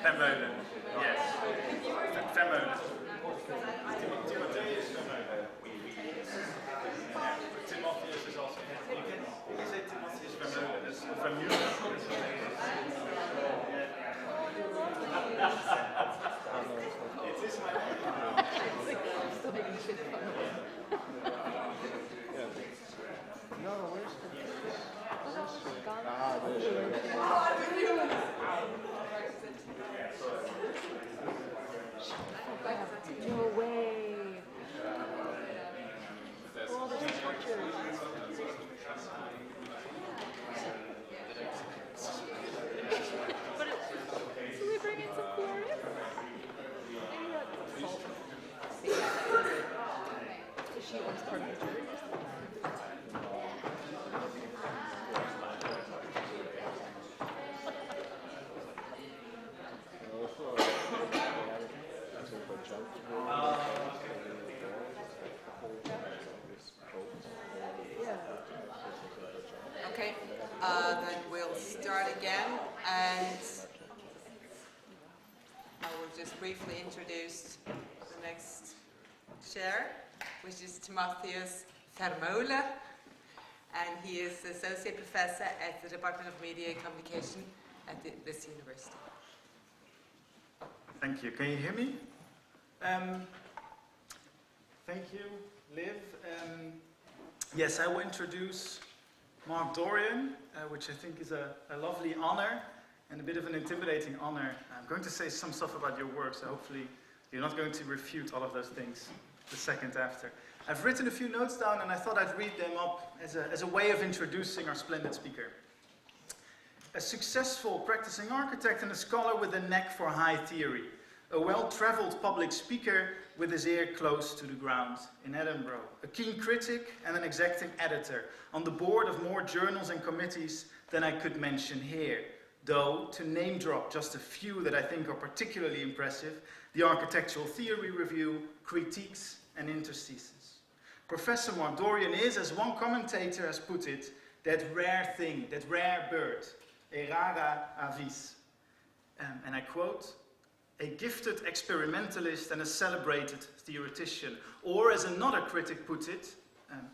Vermeulen, yes. Vermeulen. Timotheus Vermeulen. Timotheus is also. You can say Timotheus Vermeulen. It's Vermeulen. It is my name. No, where's the... No way. All the structures. But so we bring in some Florence? Maybe that's salt. Is she once part of the jury or something? Okay, then we'll start again, and I will just briefly introduce the next chair, which is Timotheus Vermeulen, and he is Associate Professor at the Department of Media and Communication at this university. Thank you. Can you hear me? Thank you, Liv. Yes, I will introduce Mark Dorrian, which I think is a lovely honor and a bit of an intimidating honor. I'm going to say some stuff about your work, so hopefully you're not going to refute all of those things the second after. I've written a few notes down and I thought I'd read them up as a way of introducing our splendid speaker. A successful practicing architect and a scholar with a knack for high theory. A well-traveled public speaker with his ear close to the ground in Edinburgh. A keen critic and an exacting editor on the board of more journals and committees than I could mention here. Though, to name drop just a few that I think are particularly impressive, the Architectural Theory Review, Critiques and Interstices. Professor Mark Dorrian is, as one commentator has put it, that rare thing, that rare bird, a rara avis. And I quote, a gifted experimentalist and a celebrated theoretician. Or, as another critic put it,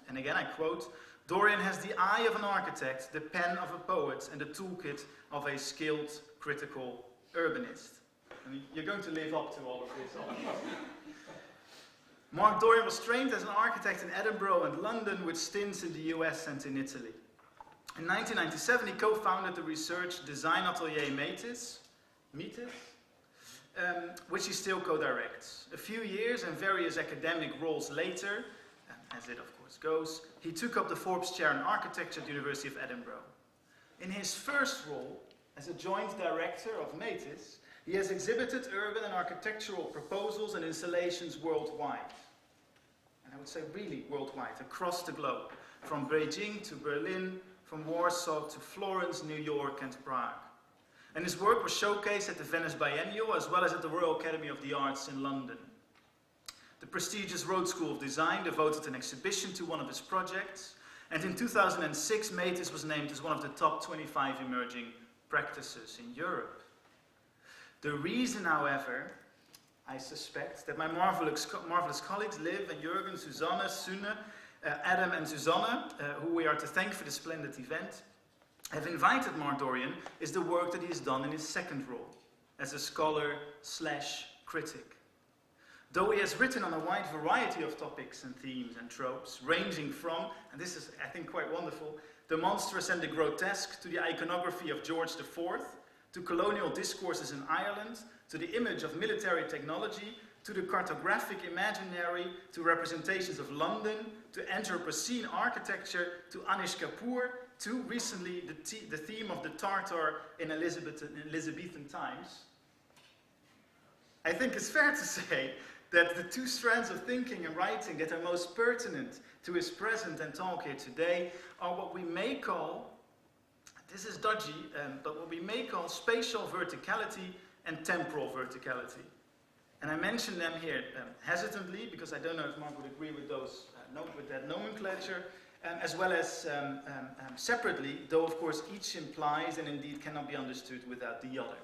and again I quote, Dorrian has the eye of an architect, the pen of a poet, and the toolkit of a skilled critical urbanist. And you're going to live up to all of this. Mark Dorrian was trained as an architect in Edinburgh and London with stints in the US and in Italy. In 1997 he co-founded the research design atelier Metis, which he still co-directs. A few years and various academic roles later, as it of course goes, he took up the Forbes Chair in Architecture at the University of Edinburgh. In his first role, as a joint director of Metis, he has exhibited urban and architectural proposals and installations worldwide. And I would say really worldwide, across the globe, from Beijing to Berlin, from Warsaw to Florence, New York and Prague. And his work was showcased at the Venice Biennial as well as at the Royal Academy of the Arts in London. The prestigious Rhodes School of Design devoted an exhibition to one of his projects, and in 2006 Metis was named as one of the top 25 emerging practices in Europe. The reason, however, I suspect, that my marvelous colleagues Liv and Jürgen, Susanne, Sune, Adam and Susanne, who we are to thank for the splendid event, have invited Mark Dorrian is the work that he has done in his second role, as a scholar/critic. Though he has written on a wide variety of topics and themes and tropes, ranging from, and this is I think quite wonderful, the monstrous and the grotesque to the iconography of George IV, to colonial discourses in Ireland, to the image of military technology, to the cartographic imaginary, to representations of London, to Anthropocene architecture, to Anish Kapoor, to recently the theme of the Tartar in Elizabethan times. I think it's fair to say that the two strands of thinking and writing that are most pertinent to his present and talk here today are what we may call, this is dodgy, but what we may call spatial verticality and temporal verticality. And I mention them here hesitantly because I don't know if Mark would agree with those with that nomenclature, as well as separately, though of course each implies and indeed cannot be understood without the other.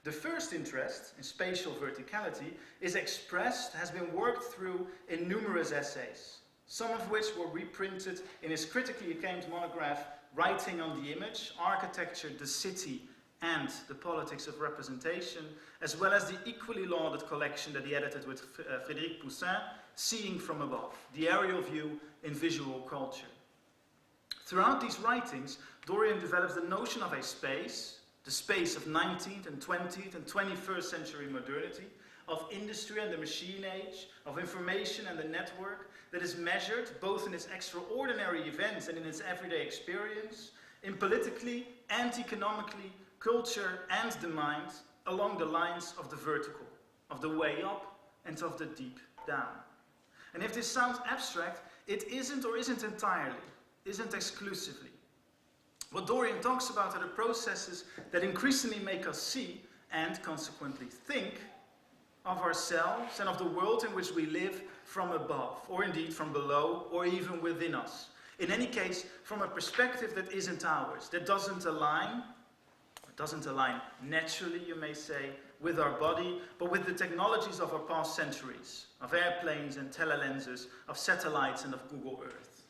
The first interest in spatial verticality is expressed, has been worked through in numerous essays, some of which were reprinted in his critically acclaimed monograph, Writing on the Image, Architecture, the City, and the Politics of Representation, as well as the equally lauded collection that he edited with Frédéric Poussin, Seeing from Above, the aerial view in visual culture. Throughout these writings, Dorrian develops the notion of a space, the space of 19th and 20th and 21st century modernity, of industry and the machine age, of information and the network, that is measured both in its extraordinary events and in its everyday experience, in politically and economically, culture and the mind, along the lines of the vertical, of the way up and of the deep down. And if this sounds abstract, it isn't or isn't entirely, isn't exclusively. What Dorrian talks about are the processes that increasingly make us see, and consequently think, of ourselves and of the world in which we live from above, or indeed from below, or even within us. In any case, from a perspective that isn't ours, that doesn't align naturally, you may say, with our body, but with the technologies of our past centuries, of airplanes and telelenses, of satellites and of Google Earth.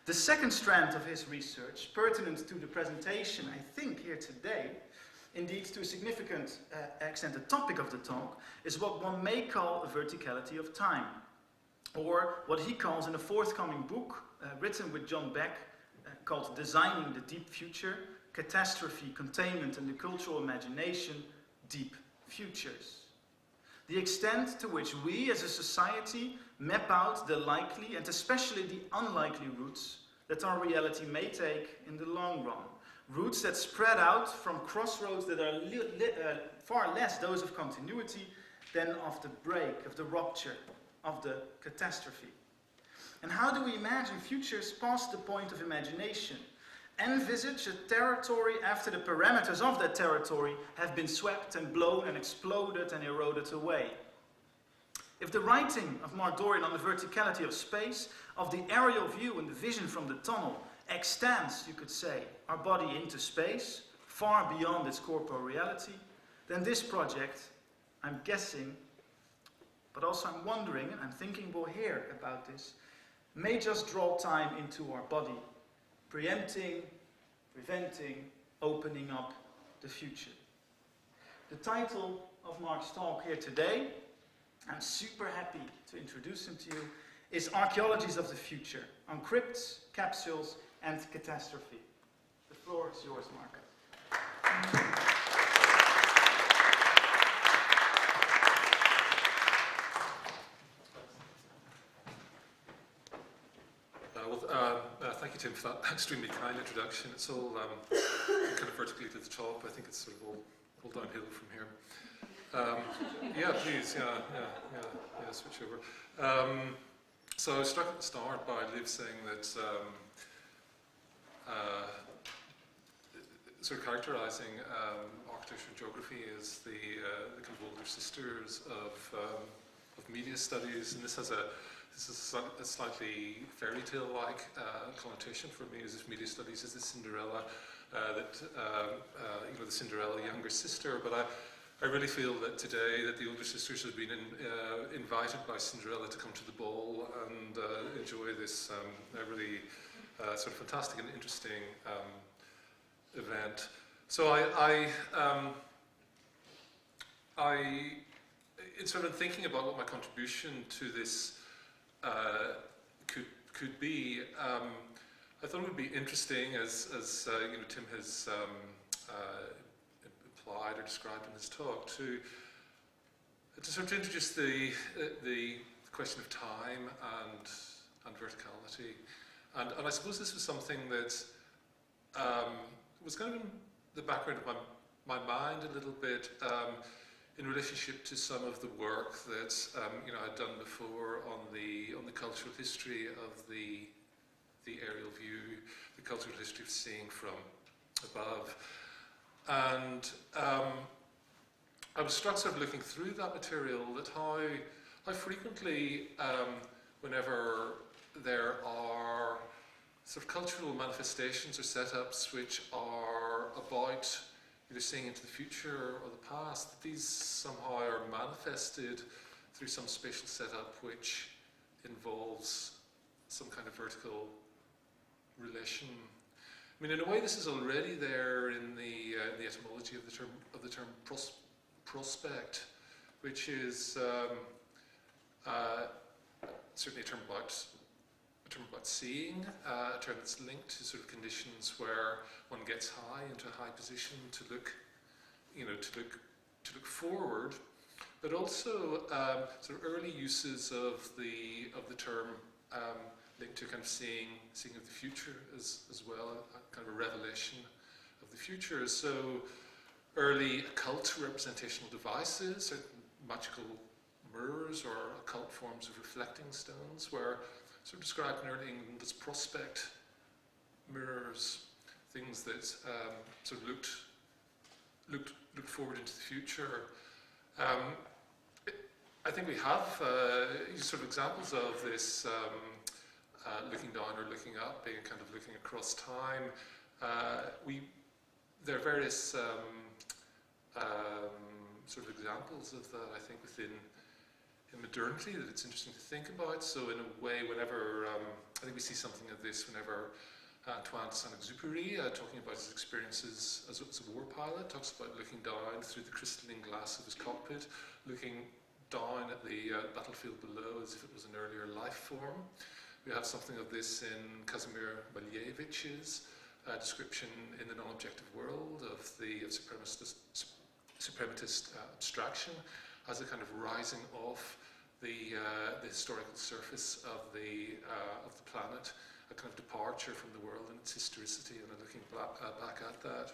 The second strand of his research, pertinent to the presentation, I think, here today, indeed to a significant extent the topic of the talk, is what one may call a verticality of time, or what he calls in a forthcoming book, written with John Beck, called Designing the Deep Future, Catastrophe, Containment and the Cultural Imagination, Deep Futures. The extent to which we as a society map out the likely and especially the unlikely routes that our reality may take in the long run. Routes that spread out from crossroads that are far less those of continuity than of the break, of the rupture, of the catastrophe. And how do we imagine futures past the point of imagination? Envisage a territory after the parameters of that territory have been swept and blown and exploded and eroded away. If the writing of Mark Dorrian on the verticality of space, of the aerial view and the vision from the tunnel, extends, you could say, our body into space, far beyond its corporal reality, then this project, I'm guessing, but also I'm wondering, and I'm thinking we'll hear about this, may just draw time into our body, preempting, preventing, opening up the future. The title of Mark's talk here today, I'm super happy to introduce him to you, is Archaeologies of the Future, on Crypts, Capsules, and Catastrophe. The floor is yours, Mark. Thank you, Tim, for that extremely kind introduction. It's all kind of vertically to the top. I think it's sort of all downhill from here. Yeah, please, yeah, switch over. So I was struck at the start by Liv saying that sort of characterising architecture and geography as the kind of older sisters of media studies, and this is a slightly fairy tale-like connotation for me, as if media studies is the Cinderella, the Cinderella younger sister. But I really feel that today that the older sisters have been invited by Cinderella to come to the ball and enjoy this really sort of fantastic and interesting event. So in sort of thinking about what my contribution to this could be, I thought it would be interesting, as Tim has implied or described in his talk, to sort of introduce the question of time and verticality, and I suppose this was something that was kind of in the background of my mind a little bit. In relationship to some of the work that I'd done before on the cultural history of the aerial view, the cultural history of seeing from above, and I was struck sort of looking through that material that how frequently, whenever there are sort of cultural manifestations or setups which are about either seeing into the future or the past, that these somehow are manifested through some spatial setup which involves some kind of vertical relation. I mean, in a way, this is already there in the etymology of the term prospect, which is certainly a term about seeing, a term that's linked to sort of conditions where one gets high into a high position to look, to look forward, but also sort of early uses of the term linked to kind of seeing of the future as well, a kind of a revelation of the future. So early occult representational devices, certain magical mirrors or occult forms of reflecting stones, were sort of described in early England as prospect mirrors, things that sort of looked forward into the future. I think we have sort of examples of this looking down or looking up, being kind of looking across time. There are various sort of examples of that, I think, within modernity that it's interesting to think about. So in a way, whenever, I think we see something of this whenever Antoine de Saint-Exupéry, talking about his experiences as a war pilot, talks about looking down through the crystalline glass of his cockpit, looking down at the battlefield below as if it was an earlier life form. We have something of this in Kazimir Maliewicz's description in the non-objective world of the suprematist abstraction as a kind of rising off the historical surface of the planet, a kind of departure from the world and its historicity, and looking back at that.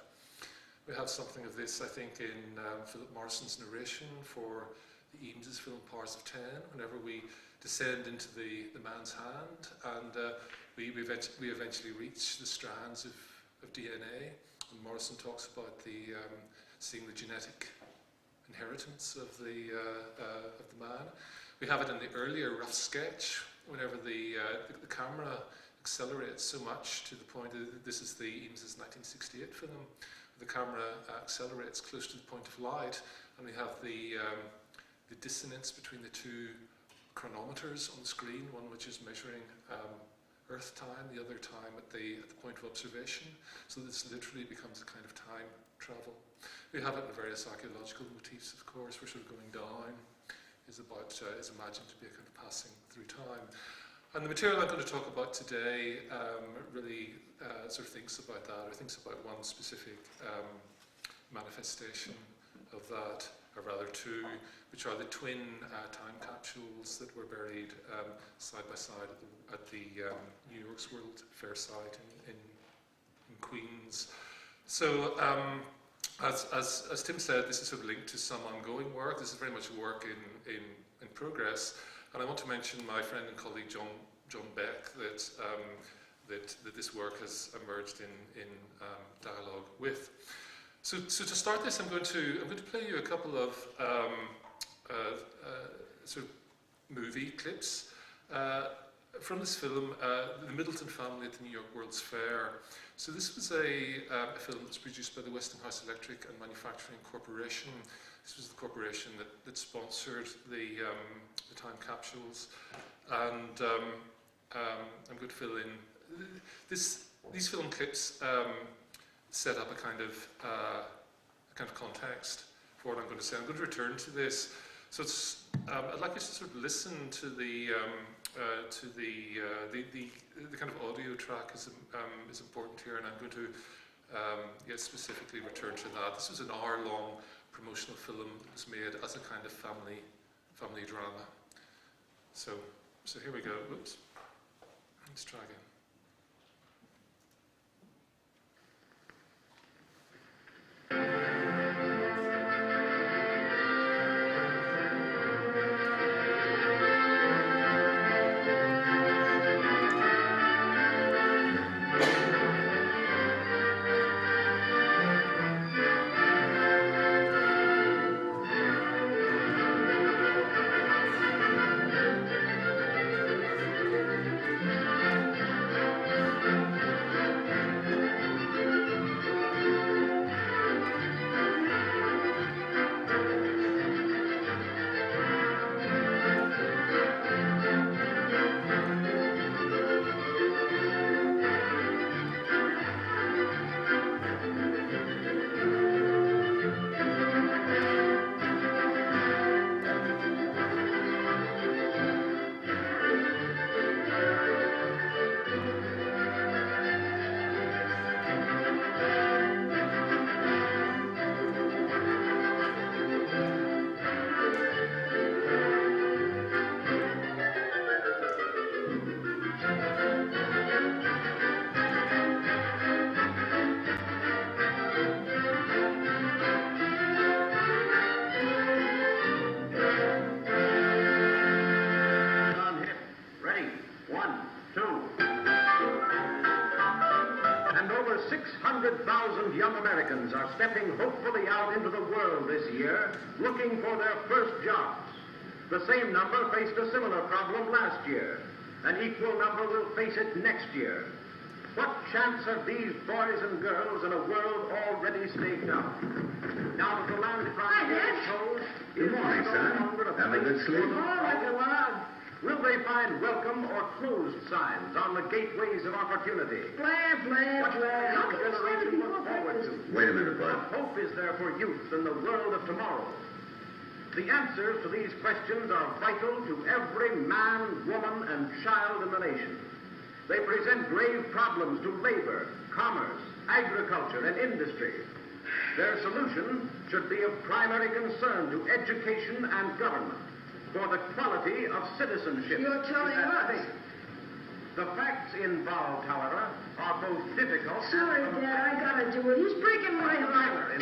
We have something of this, I think, in Philip Morrison's narration for the Eames's film Powers of Ten, whenever we descend into the man's hand, and we eventually reach the strands of DNA. And Morrison talks about seeing the genetic inheritance of the man. We have it in the earlier rough sketch, whenever the camera accelerates so much to the point that this is the Eames's 1968 film. The camera accelerates close to the point of light, and we have the dissonance between the two chronometers on the screen, one which is measuring Earth time, the other time at the point of observation. So this literally becomes a kind of time travel. We have it in the various archaeological motifs, of course, where sort of going down is imagined to be a kind of passing through time. And the material I'm going to talk about today really sort of thinks about that, or thinks about one specific manifestation of that, or rather two, which are the twin time capsules that were buried side by side at the New York's World Fair site in Queens. So, as Tim said, this is sort of linked to some ongoing work. This is very much work in progress. And I want to mention my friend and colleague John Beck that this work has emerged in dialogue with. So to start this, I'm going to play you a couple of sort of movie clips from this film, The Middleton Family at the New York World's Fair. So this was a film that was produced by the Westinghouse Electric and Manufacturing Corporation. This was the corporation that sponsored the time capsules, and I'm going to fill in these film clips. Set up a kind of context for what I'm going to say. I'm going to return to this. So it's, I'd like you to sort of listen to the kind of audio track is important here, and I'm going to specifically return to that. This was an hour-long promotional film that was made as a kind of family drama. So here we go. Whoops. Let's try again. Americans are stepping hopefully out into the world this year, looking for their first jobs. The same number faced a similar problem last year. An equal number will face it next year. What chance have these boys and girls in a world already staked out? Now that the land project is told, Good morning, son. Have a good sleep? will they find welcome or closed signs on the gateways of opportunity? Blah, blah, What blah. can the generation look forward to? Wait a minute, What Bud. hope is there for youth in the world of tomorrow? The answers to these questions are vital to every man, woman, and child in the nation. They present grave problems to labor, commerce, agriculture, and industry. Their solution should be of primary concern to education and government for the quality of citizenship. You're telling us. The facts involved, however, are both difficult. Sorry, Dad, I gotta do it. He's breaking my heart.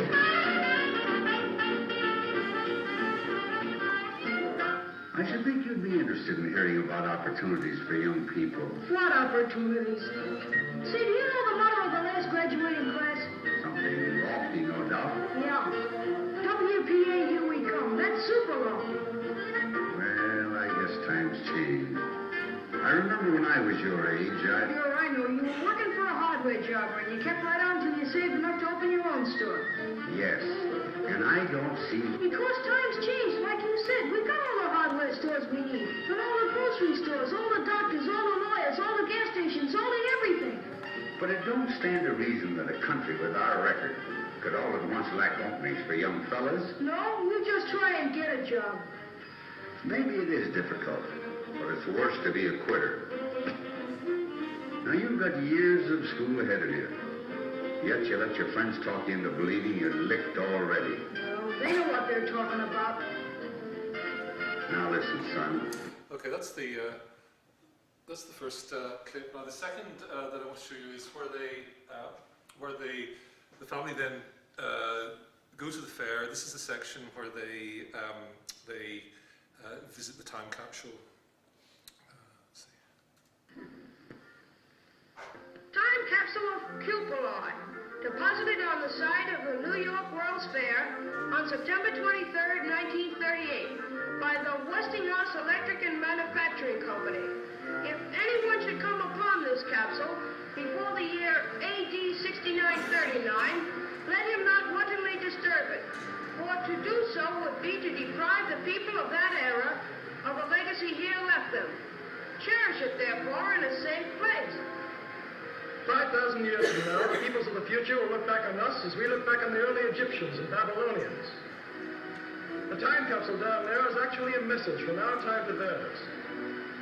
I should think you'd be interested in hearing about opportunities for young people. What opportunities? See, do you know the motto of the last graduating class? Something lofty, no doubt. Yeah. WPA, here we come. That's super long. Well, I guess times change. I remember when I was your age, Sure, I know. You were working for a hardware jobber, and you kept right on till you saved enough to open your own store. Yes, and I don't see... Because times changed, like you said. We've got all the hardware stores we need. And all the grocery stores, all the doctors, all the lawyers, all the gas stations, all the everything. But it don't stand to reason that a country with our record could all at once lack openings for young fellas. No, you just try and get a job. Maybe it is difficult, but it's worse to be a quitter. Now, you've got years of school ahead of you. Yet you let your friends talk you into believing you're licked already. Well, they know what they're talking about. Now listen, son. Okay, that's the first clip. Now the second that I want to show you is where the family then go to the fair. This is the section where they visit the time capsule. Let's see. Time capsule of Cupelon, deposited on the site of the New York World's Fair on September 23rd, 1938, by the Westinghouse Electric and Manufacturing Company. If anyone should come upon this capsule before the year AD 6939, let him not wantonly disturb it, for to do so would be to deprive the people of that era of a legacy here left them. Cherish it, therefore, in a safe place. 5,000 years from now, the peoples of the future will look back on us as we look back on the early Egyptians and Babylonians. The time capsule down there is actually a message from our time to theirs.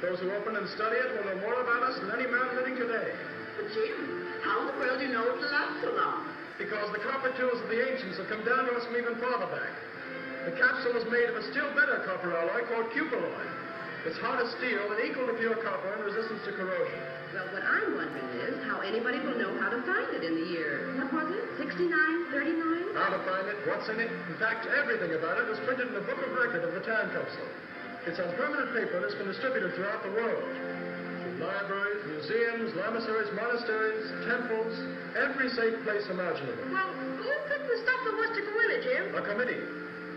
Those who open and study it will know more about us than any man living today. But Jim, how in the world do you know it will last so long? Because the copper tools of the ancients have come down to us from even farther back. The capsule is made of a still better copper alloy called cupelon. It's hard as steel and equal to pure copper in resistance to corrosion. Well, what I'm wondering is how anybody will know how to find it in the year, what was it, 69, 39? How to find it, what's in it. In fact, everything about it is printed in the book of record of the time capsule. It's on permanent paper and it's been distributed throughout the world. Through libraries, museums, lamasseries, monasteries, temples, every safe place imaginable. Well, who picked the stuff that was to go in it, Jim? A committee,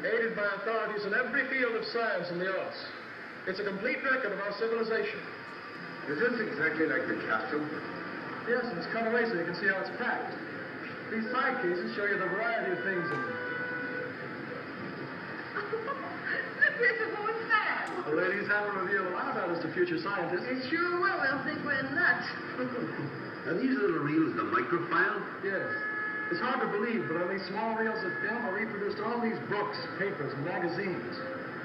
aided by authorities in every field of science and the arts. It's a complete record of our civilization. Is this exactly like the capsule? Yes, and it's cut away so you can see how it's packed. These side cases show you the variety of things in them. This is what's that? The ladies haven't revealed a lot about us to future scientists. It sure will. They'll think we're nuts. Are these little reels the microfile? Yes. It's hard to believe, but on these small reels of film are reproduced all these books, papers, and magazines.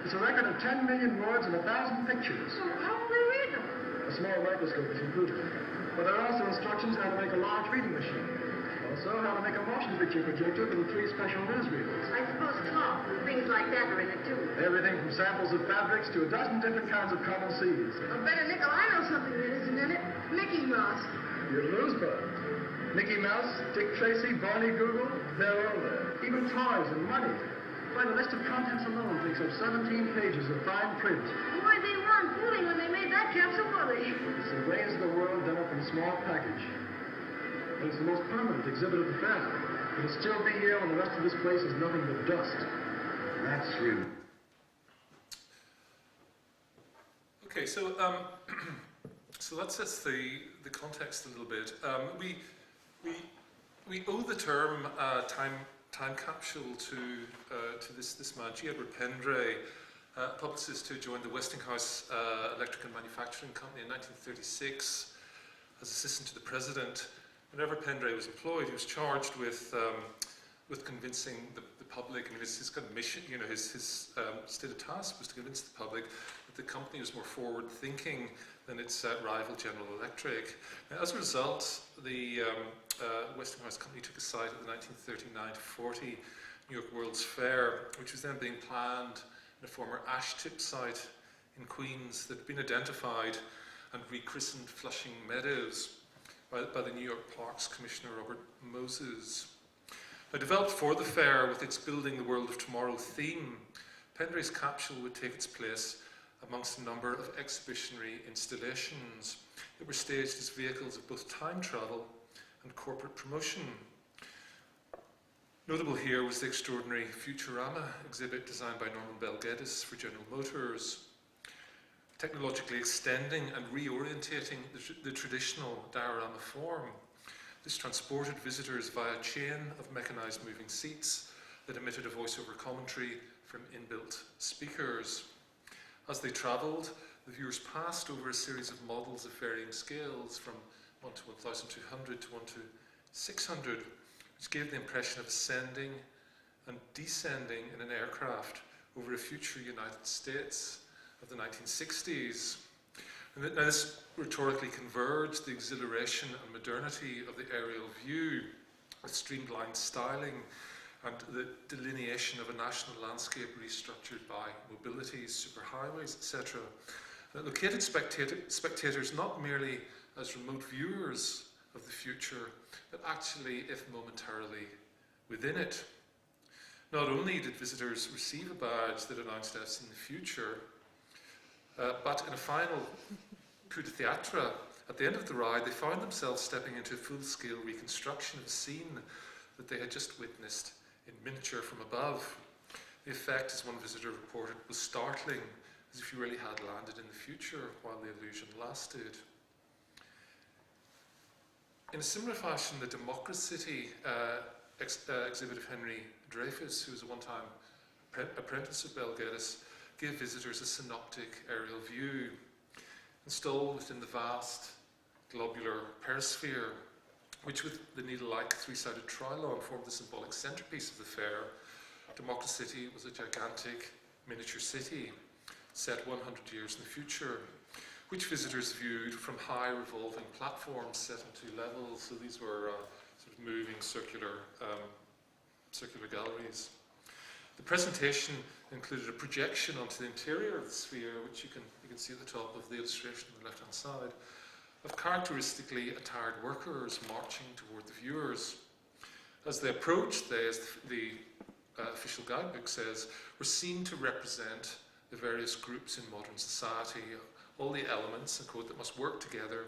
It's a record of 10 million words and 1,000 pictures. So how will they read them? A small microscope is included. But there are also instructions how to make a large reading machine. Also, how to make a motion picture projector with the 3 special newsreels. I suppose cloth and things like that are in it, too. Everything from samples of fabrics to a dozen different kinds of common seeds. I bet a nickel I know something that isn't in it. Mickey Mouse. You'd lose, Bud. Mickey Mouse, Dick Tracy, Barney Google, they're all there. Even toys and money. Why, the list of contents alone takes up 17 pages of fine print. Boy, they weren't fooling when they made that capsule, were they? It's the ways of the world done up in a small package. And it's the most permanent exhibit at the fair. It'll still be here when the rest of this place is nothing but dust. That's real. Okay, so so that sets the context a little bit. We owe the term time capsule to this man, G. Edward Pendray, publicist who joined the Westinghouse Electric and Manufacturing Company in 1936 as assistant to the president. Whenever Pendray was employed, he was charged with convincing the public. I mean, his kind of mission, you know, his stated task was to convince the public that the company was more forward-thinking than its rival General Electric. Now, as a result, the Westinghouse Company took a site at the 1939-40 New York World's Fair, which was then being planned in a former ash tip site in Queens that had been identified and rechristened Flushing Meadows by the New York Parks Commissioner Robert Moses. Now, developed for the fair with its Building the World of Tomorrow theme, Pendray's capsule would take its place amongst a number of exhibitionary installations that were staged as vehicles of both time travel and corporate promotion. Notable here was the extraordinary Futurama exhibit designed by Norman Bell Geddes for General Motors, technologically extending and reorientating the traditional diorama form. This transported visitors via a chain of mechanized moving seats that emitted a voiceover commentary from inbuilt speakers. As they traveled, the viewers passed over a series of models of varying scales from 1 to 1,200 to 1 to 600, which gave the impression of ascending and descending in an aircraft over a future United States of the 1960s. And now this rhetorically converged the exhilaration and modernity of the aerial view with streamlined styling and the delineation of a national landscape restructured by mobilities, superhighways, etc. And it located spectators not merely as remote viewers of the future, but actually, if momentarily, within it. Not only did visitors receive a badge that announced deaths in the future, but in a final coup de théâtre, at the end of the ride, they found themselves stepping into a full-scale reconstruction of a scene that they had just witnessed in miniature from above. The effect, as one visitor reported, was startling, as if you really had landed in the future while the illusion lasted. In a similar fashion, the Democracy exhibit of Henry Dreyfus, who was a one-time apprentice of Bell Geddes, gave visitors a synoptic aerial view. Installed within the vast globular perisphere, which with the needle-like three-sided trilon formed the symbolic centerpiece of the fair, Democracy was a gigantic miniature city set 100 years in the future, which visitors viewed from high revolving platforms set on 2 levels. So these were sort of moving circular galleries. The presentation included a projection onto the interior of the sphere, which you can see at the top of the illustration on the left-hand side, of characteristically attired workers marching toward the viewers. As they approached, they, as the official guidebook says, were seen to represent the various groups in modern society, all the elements, and quote, that must work together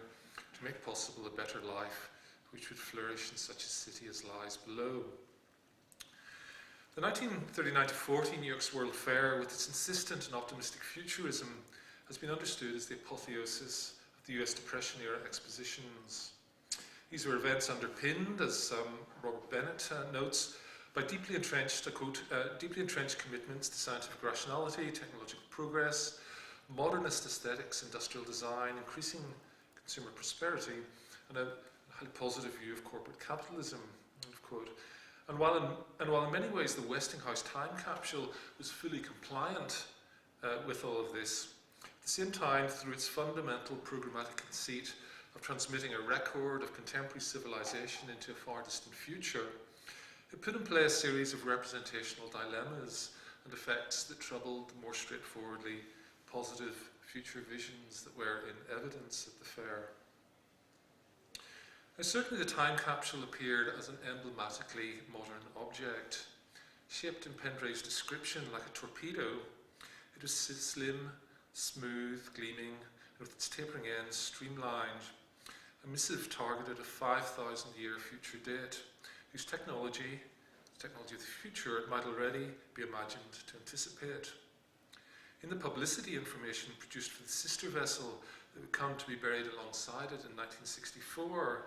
to make possible a better life which would flourish in such a city as lies below. The 1939-40 New York's World Fair, with its insistent and optimistic futurism, has been understood as the apotheosis of the US Depression-era expositions. These were events underpinned, as Robert Bennett notes, by deeply entrenched, I quote, deeply entrenched commitments to scientific rationality, technological progress, modernist aesthetics, industrial design, increasing consumer prosperity, and a highly positive view of corporate capitalism, end of quote. And while in many ways the Westinghouse time capsule was fully compliant with all of this, at the same time, through its fundamental programmatic conceit of transmitting a record of contemporary civilization into a far distant future, it put in play a series of representational dilemmas and effects that troubled the more straightforwardly positive future visions that were in evidence at the fair. Now, certainly the time capsule appeared as an emblematically modern object. Shaped in Pendray's description like a torpedo, it was slim, smooth, gleaming, and with its tapering ends streamlined. A missive targeted a 5,000-year future date, whose technology, the technology of the future, it might already be imagined to anticipate. In the publicity information produced for the sister vessel that would come to be buried alongside it in 1964,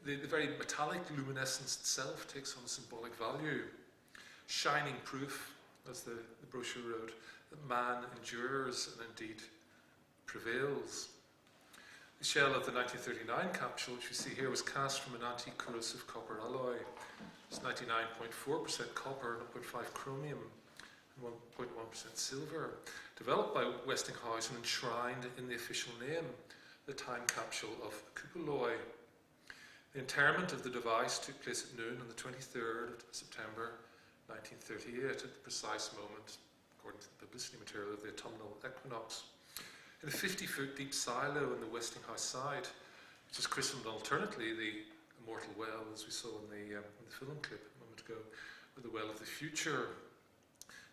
the very metallic luminescence itself takes on a symbolic value. Shining proof, as the brochure wrote, that man endures and indeed prevails. The shell of the 1939 capsule, which you see here, was cast from an anti-corrosive copper alloy. It's 99.4% copper, 0.5 chromium, and 1.1% silver, developed by Westinghouse and enshrined in the official name, the time capsule of Kupoloi. The interment of the device took place at noon on the 23rd of September 1938, at the precise moment, according to the publicity material, of the autumnal equinox. In a 50-foot deep silo on the Westinghouse side, which is christened alternately the Immortal Well, as we saw in the film clip a moment ago, or the Well of the Future,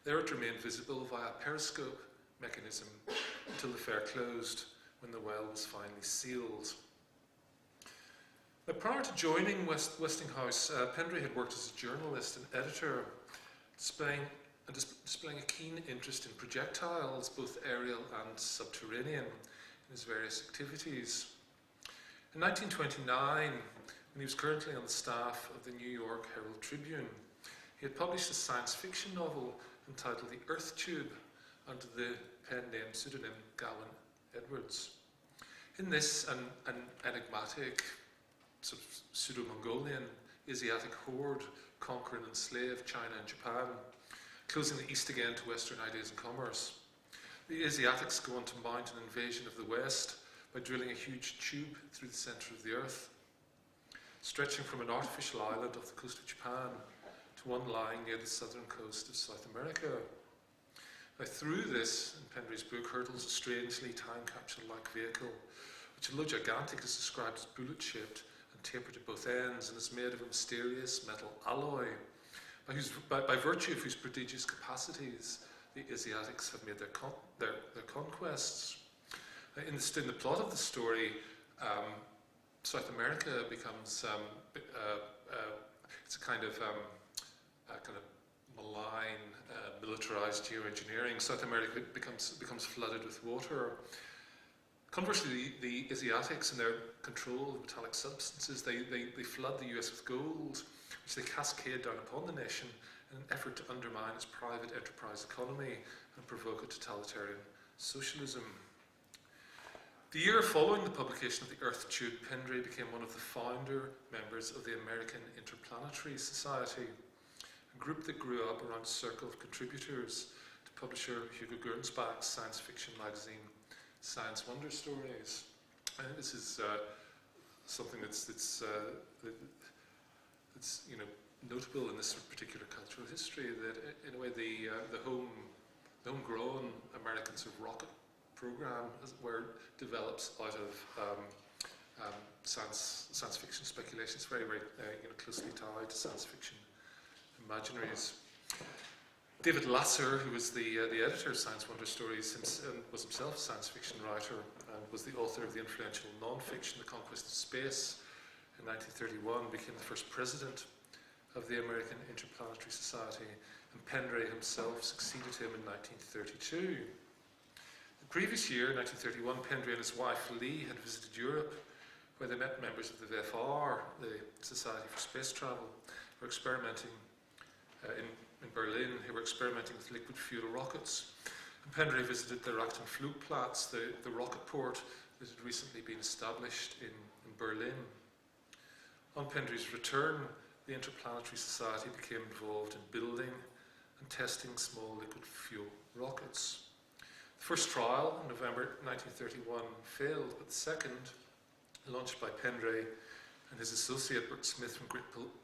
there it remained visible via a periscope mechanism until the fair closed, when the well was finally sealed. Now, prior to joining Westinghouse, Pendray had worked as a journalist and editor, displaying a keen interest in projectiles, both aerial and subterranean, in his various activities. In 1929, when he was currently on the staff of the New York Herald Tribune, he had published a science fiction novel entitled The Earth Tube under the pen name pseudonym Gawain Edwards. In this, an enigmatic, sort of pseudo-Mongolian Asiatic horde conquer and enslave China and Japan, closing the East again to Western ideas and commerce. The Asiatics go on to mount an invasion of the West by drilling a huge tube through the centre of the Earth, stretching from an artificial island off the coast of Japan to one lying near the southern coast of South America. Now, through this, in Pendray's book, hurtles a strangely time capsule-like vehicle, which, although gigantic, is described as bullet-shaped and tapered at both ends, and is made of a mysterious metal alloy, by virtue of whose prodigious capacities the Asiatics have made their conquests. In the plot of the story, South America becomes it's a kind of malign, militarized geoengineering. South America becomes flooded with water. Conversely, the Asiatics, in their control of metallic substances, they flood the US with gold, which they cascade down upon the nation in an effort to undermine its private enterprise economy and provoke a totalitarian socialism. The year following the publication of The Earth Tube, Pendray became one of the founder members of the American Interplanetary Society, a group that grew up around a circle of contributors to publisher Hugo Gernsback's science fiction magazine, Science Wonder Stories. I think this is something that's notable in this particular cultural history, that in a way the homegrown American sort of rocket program, as it were, develops out of science fiction speculation. It's very, very closely tied to science fiction imaginaries. David Lasser, who was the editor of Science Wonder Stories, was himself a science fiction writer and was the author of the influential non-fiction The Conquest of Space. In 1931, became the first president of the American Interplanetary Society, and Pendray himself succeeded him in 1932. The previous year, 1931, Pendray and his wife Lee had visited Europe, where they met members of the VFR, the Society for Space Travel, who were experimenting in Berlin, who were experimenting with liquid fuel rockets. And Pendray visited the Rachtenflugplatz, the rocket port that had recently been established in Berlin. On Pendray's return, the Interplanetary Society became involved in building and testing small liquid fuel rockets. The first trial in November 1931 failed, but the second, launched by Pendray and his associate Bert Smith from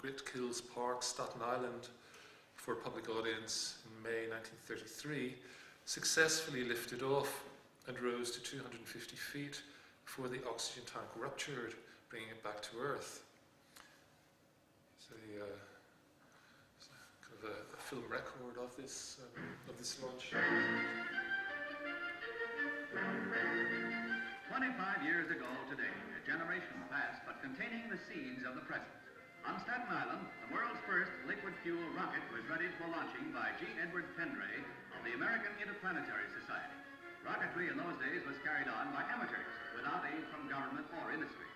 Great Kills Park, Staten Island, for a public audience in May 1933, successfully lifted off and rose to 250 feet before the oxygen tank ruptured, bringing it back to Earth. Kind of a film record of this launch. 25 years ago today, a generation passed, but containing the seeds of the present. On Staten Island, the world's first liquid fuel rocket was ready for launching by G. Edward Pendray of the American Interplanetary Society. Rocketry in those days was carried on by amateurs without aid from government or industry.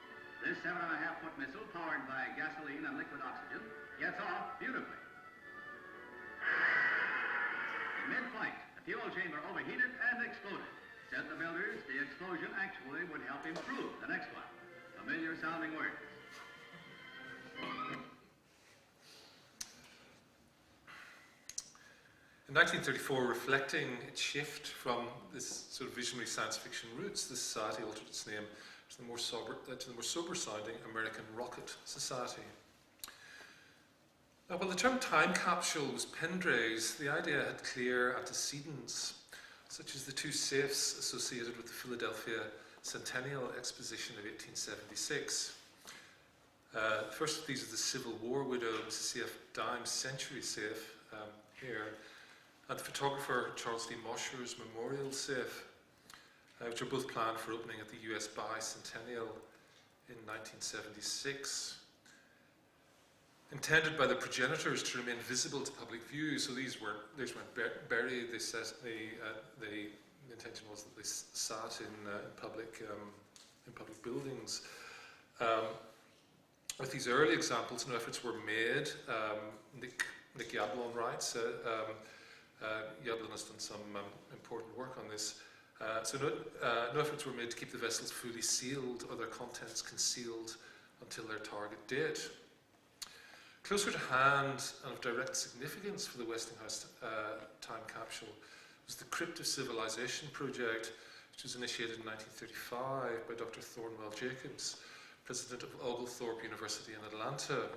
This 7.5-foot missile, powered by gasoline and liquid oxygen, gets off beautifully. In mid-flight, the fuel chamber overheated and exploded. Said the builders, the explosion actually would help improve the next one. Familiar sounding words. In 1934, reflecting its shift from this sort of visionary science fiction roots, the society altered its name to the more sober-sounding American Rocket Society. Now, while the term time capsule was Pendray's, the idea had clear antecedents, such as the two safes associated with the Philadelphia Centennial Exposition of 1876. First of these is the Civil War widow, Mrs. C.F. Dimes' Century Safe, here, and the photographer Charles D. Mosher's Memorial Safe, which are both planned for opening at the US Bicentennial in 1976. Intended by the progenitors to remain visible to public view, so these weren't buried. They set the intention was that they sat in public buildings. With these early examples, no efforts were made. Nick Yablon writes. Yablon has done some important work on this. So no efforts were made to keep the vessels fully sealed or their contents concealed until their target date. Closer to hand and of direct significance for the Westinghouse time capsule was the Crypt of Civilization project, which was initiated in 1935 by Dr. Thornwell Jacobs, president of Oglethorpe University in Atlanta.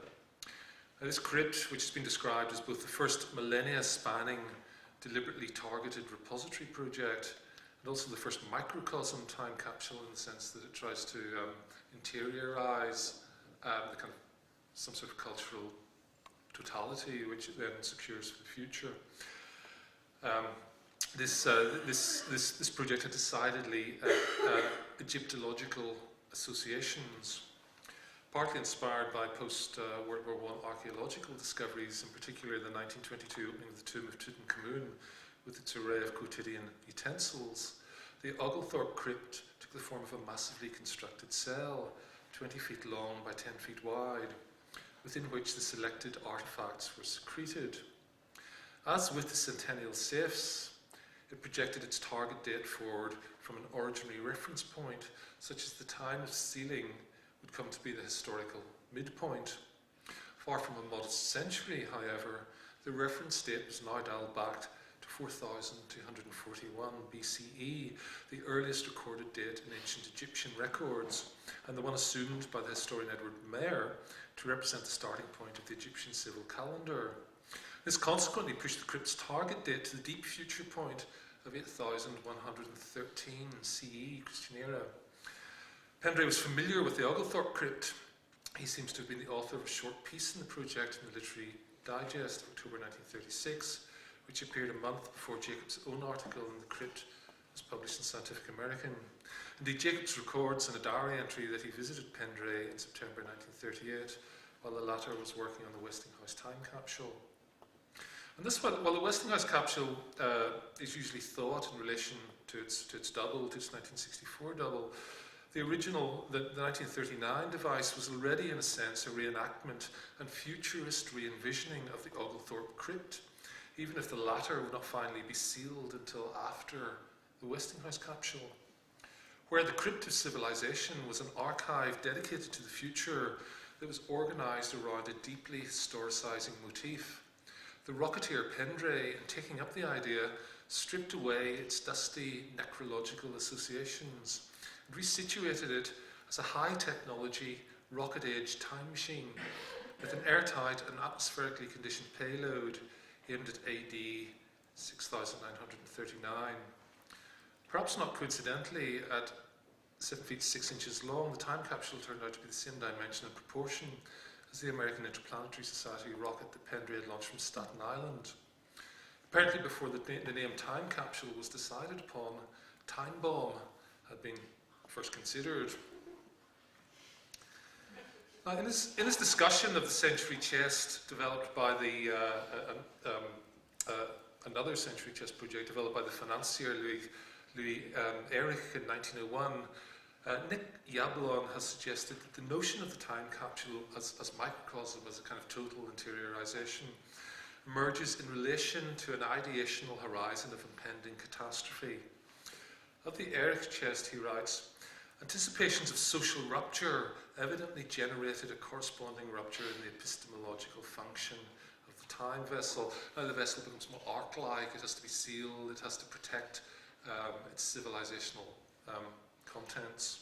Now, this crypt, which has been described as both the first millennia-spanning, deliberately targeted repository project, and also the first microcosm time capsule in the sense that it tries to interiorize the kind of some sort of cultural totality, which it then secures for the future. This project had decidedly Egyptological associations, partly inspired by post-World War I archaeological discoveries, in particular the 1922 opening of the tomb of Tutankhamun with its array of quotidian utensils. The Oglethorpe crypt took the form of a massively constructed cell, 20 feet long by 10 feet wide, within which the selected artifacts were secreted. As with the Centennial safes, it projected its target date forward from an originary reference point, such as the time of sealing would come to be the historical midpoint. Far from a modest century, however, the reference date was now dialed back to 4241 BCE, the earliest recorded date in ancient Egyptian records, and the one assumed by the historian Edward Mayer to represent the starting point of the Egyptian civil calendar. This consequently pushed the crypt's target date to the deep future point of 8113 CE, Christian era. Pendray was familiar with the Oglethorpe crypt. He seems to have been the author of a short piece in the project in the Literary Digest of October 1936, which appeared a month before Jacobs' own article in the crypt was published in Scientific American. Indeed, Jacobs records in a diary entry that he visited Pendray in September 1938, while the latter was working on the Westinghouse time capsule. And this, while the Westinghouse capsule is usually thought in relation to its double, to its 1964 double, the original, the 1939 device was already, in a sense, a reenactment and futurist re-envisioning of the Oglethorpe crypt, even if the latter would not finally be sealed until after the Westinghouse capsule. Where the Crypt of Civilization was an archive dedicated to the future that was organised around a deeply historicising motif, the rocketeer Pendray, in taking up the idea, stripped away its dusty necrological associations and resituated it as a high-technology, rocket-age time machine with an airtight and atmospherically conditioned payload aimed at AD 6939. Perhaps not coincidentally, at 7 feet 6 inches long, the time capsule turned out to be the same dimension and proportion as the American Interplanetary Society rocket that Pendray had launched from Staten Island. Apparently, before the name time capsule was decided upon, time bomb had been first considered. Now, in this discussion of the century chest developed by another century chest project developed by the financier Louis Erich in 1901, Nick Yablon has suggested that the notion of the time capsule as microcosm, as a kind of total interiorization, emerges in relation to an ideational horizon of impending catastrophe. Of the Erich chest, he writes, anticipations of social rupture evidently generated a corresponding rupture in the epistemological function of the time vessel. Now the vessel becomes more ark-like, it has to be sealed, it has to protect its civilizational contents.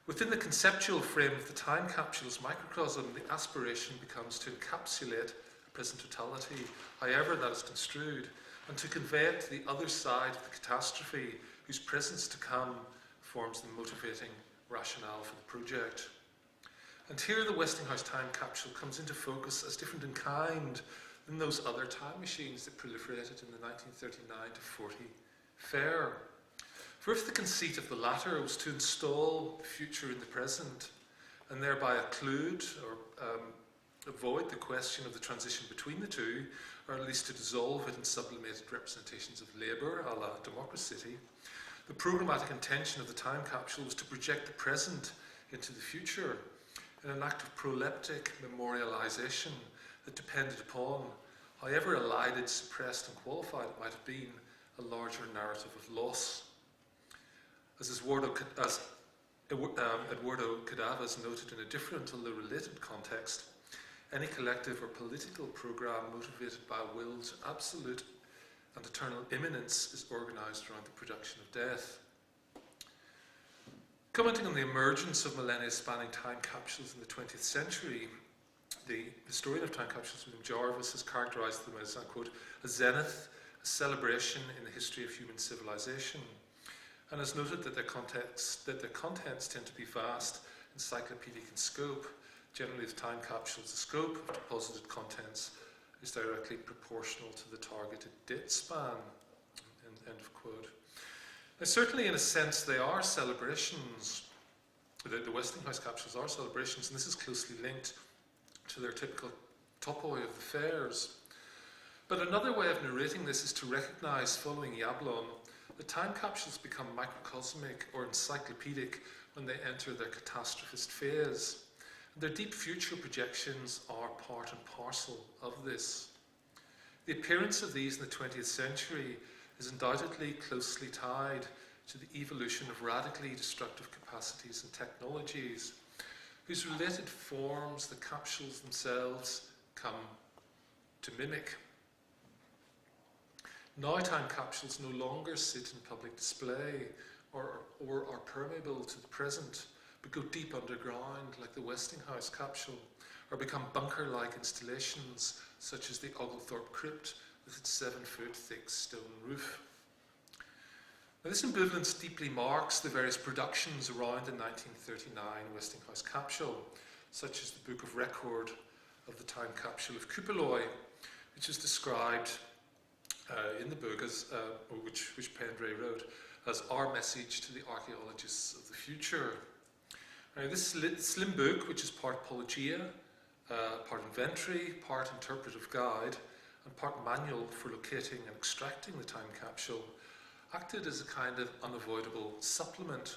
Within the conceptual frame of the time capsule's microcosm, the aspiration becomes to encapsulate a present totality, however that is construed, and to convey it to the other side of the catastrophe, whose presence to come forms the motivating rationale for the project. And here the Westinghouse time capsule comes into focus as different in kind than those other time machines that proliferated in the 1939 to 40 fair. For if the conceit of the latter was to install the future in the present, and thereby occlude or avoid the question of the transition between the two, or at least to dissolve it in sublimated representations of labour, a la democracy, the programmatic intention of the time capsule was to project the present into the future in an act of proleptic memorialization that depended upon, however elided, suppressed and qualified it might have been, a larger narrative of loss. As Eduardo Cadavas noted in a different, although related context, any collective or political programme motivated by a will to absolute and eternal imminence is organised around the production of death. Commenting on the emergence of millennia-spanning time capsules in the 20th century, the historian of time capsules, William Jarvis, has characterised them as, I quote, a zenith, a celebration in the history of human civilization, and has noted that their contents tend to be vast, encyclopedic in scope. Generally, the time capsules, the scope of deposited contents is directly proportional to the targeted date span. End of quote. Now, certainly, in a sense, they are celebrations. The Westinghouse capsules are celebrations, and this is closely linked to their typical topoi of the fairs. But another way of narrating this is to recognise, following Yablon, that time capsules become microcosmic or encyclopedic when they enter their catastrophist phase. Their deep future projections are part and parcel of this. The appearance of these in the 20th century is undoubtedly closely tied to the evolution of radically destructive capacities and technologies, whose related forms the capsules themselves come to mimic. Now time capsules no longer sit in public display or are permeable to the present, but go deep underground like the Westinghouse capsule, or become bunker-like installations such as the Oglethorpe Crypt with its 7-foot thick stone roof. Now, this ambivalence deeply marks the various productions around the 1939 Westinghouse capsule, such as the Book of Record of the Time Capsule of Kupoloi, which is described in the book as which Pendray wrote as our message to the archaeologists of the future. Now, this slim book, which is part apologia, part inventory, part interpretive guide, and part manual for locating and extracting the time capsule, acted as a kind of unavoidable supplement,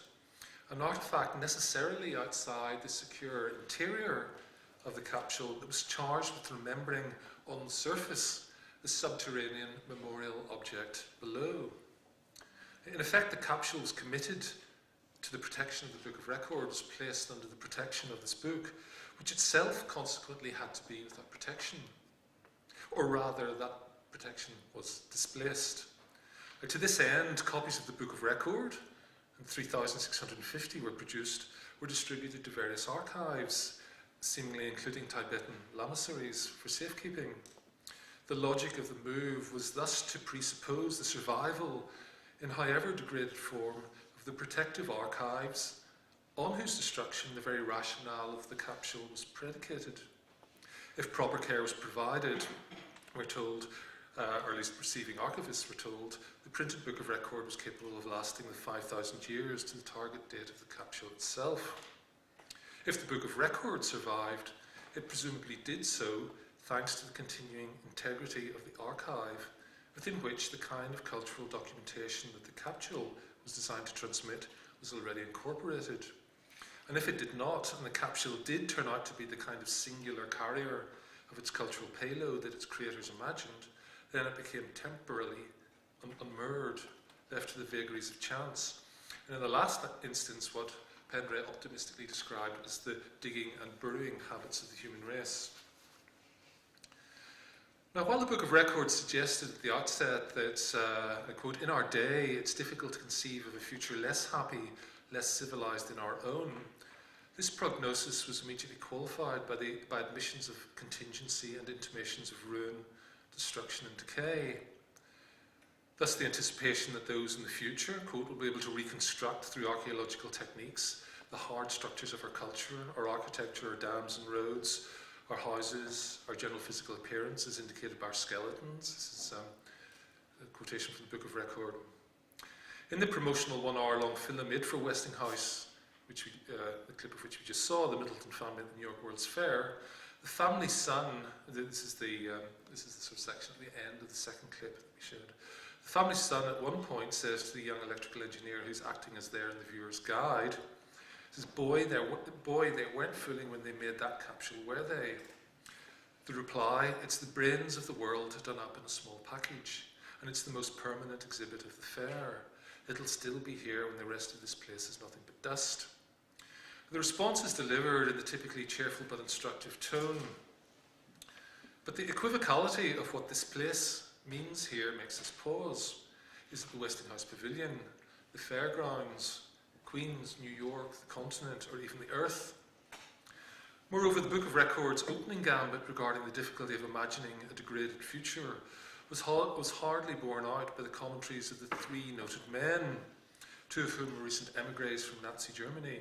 an artifact necessarily outside the secure interior of the capsule that was charged with remembering on the surface the subterranean memorial object below. In effect, the capsule was committed to the protection of the Book of Records, placed under the protection of this book, which itself consequently had to be without protection. Or rather, that protection was displaced. To this end, copies of the Book of Record, and 3,650 were produced, were distributed to various archives, seemingly including Tibetan lamasseries for safekeeping. The logic of the move was thus to presuppose the survival, in however degraded form, of the protective archives, on whose destruction the very rationale of the capsule was predicated. If proper care was provided, we're told, or at least receiving archivists were told, the printed Book of Record was capable of lasting the 5,000 years to the target date of the capsule itself. If the Book of Records survived, it presumably did so thanks to the continuing integrity of the archive, within which the kind of cultural documentation that the capsule was designed to transmit was already incorporated. And if it did not, and the capsule did turn out to be the kind of singular carrier of its cultural payload that its creators imagined, then it became temporarily unmoored, left to the vagaries of chance. And in the last instance, what Pendray optimistically described as the digging and burying habits of the human race. Now, while the Book of Records suggested at the outset that, I quote, in our day it's difficult to conceive of a future less happy, less civilized than our own, this prognosis was immediately qualified by admissions of contingency and intimations of ruin, destruction and decay. Thus the anticipation that those in the future, quote, will be able to reconstruct through archaeological techniques the hard structures of our culture, our architecture, our dams and roads, our houses, our general physical appearance as indicated by our skeletons. This is a quotation from the Book of Record. In the promotional 1 hour-long film made for Westinghouse, the clip of which we just saw, the Middleton family at the New York World's Fair, the family son, this is the sort of section at the end of the second clip that we showed. The family son at one point says to the young electrical engineer who's acting as there in the viewer's guide, says, boy, they weren't fooling when they made that capsule, were they? The reply, it's the brains of the world done up in a small package, and it's the most permanent exhibit of the fair. It'll still be here when the rest of this place is nothing but dust. The response is delivered in the typically cheerful but instructive tone. But the equivocality of what this place means here makes us pause. Is it the Westinghouse Pavilion, the fairgrounds, Queens, New York, the continent, or even the earth? Moreover, the Book of Records' opening gambit regarding the difficulty of imagining a degraded future was hardly borne out by the commentaries of the three noted men, two of whom were recent emigres from Nazi Germany,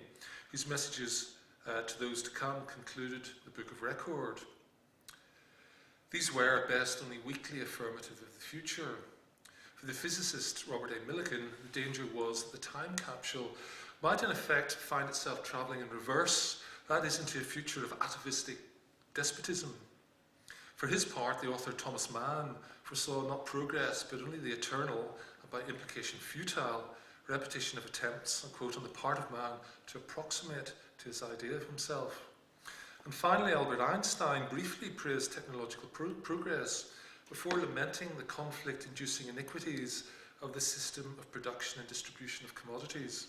whose messages to those to come concluded the Book of Record. These were, at best, only weakly affirmative of the future. For the physicist Robert A. Millikan, the danger was that the time capsule might in effect find itself travelling in reverse, that is, into a future of atavistic despotism. For his part, the author Thomas Mann foresaw not progress, but only the eternal, and by implication futile, repetition of attempts, unquote, on the part of man to approximate to his idea of himself. And finally, Albert Einstein briefly praised technological progress before lamenting the conflict-inducing iniquities of the system of production and distribution of commodities.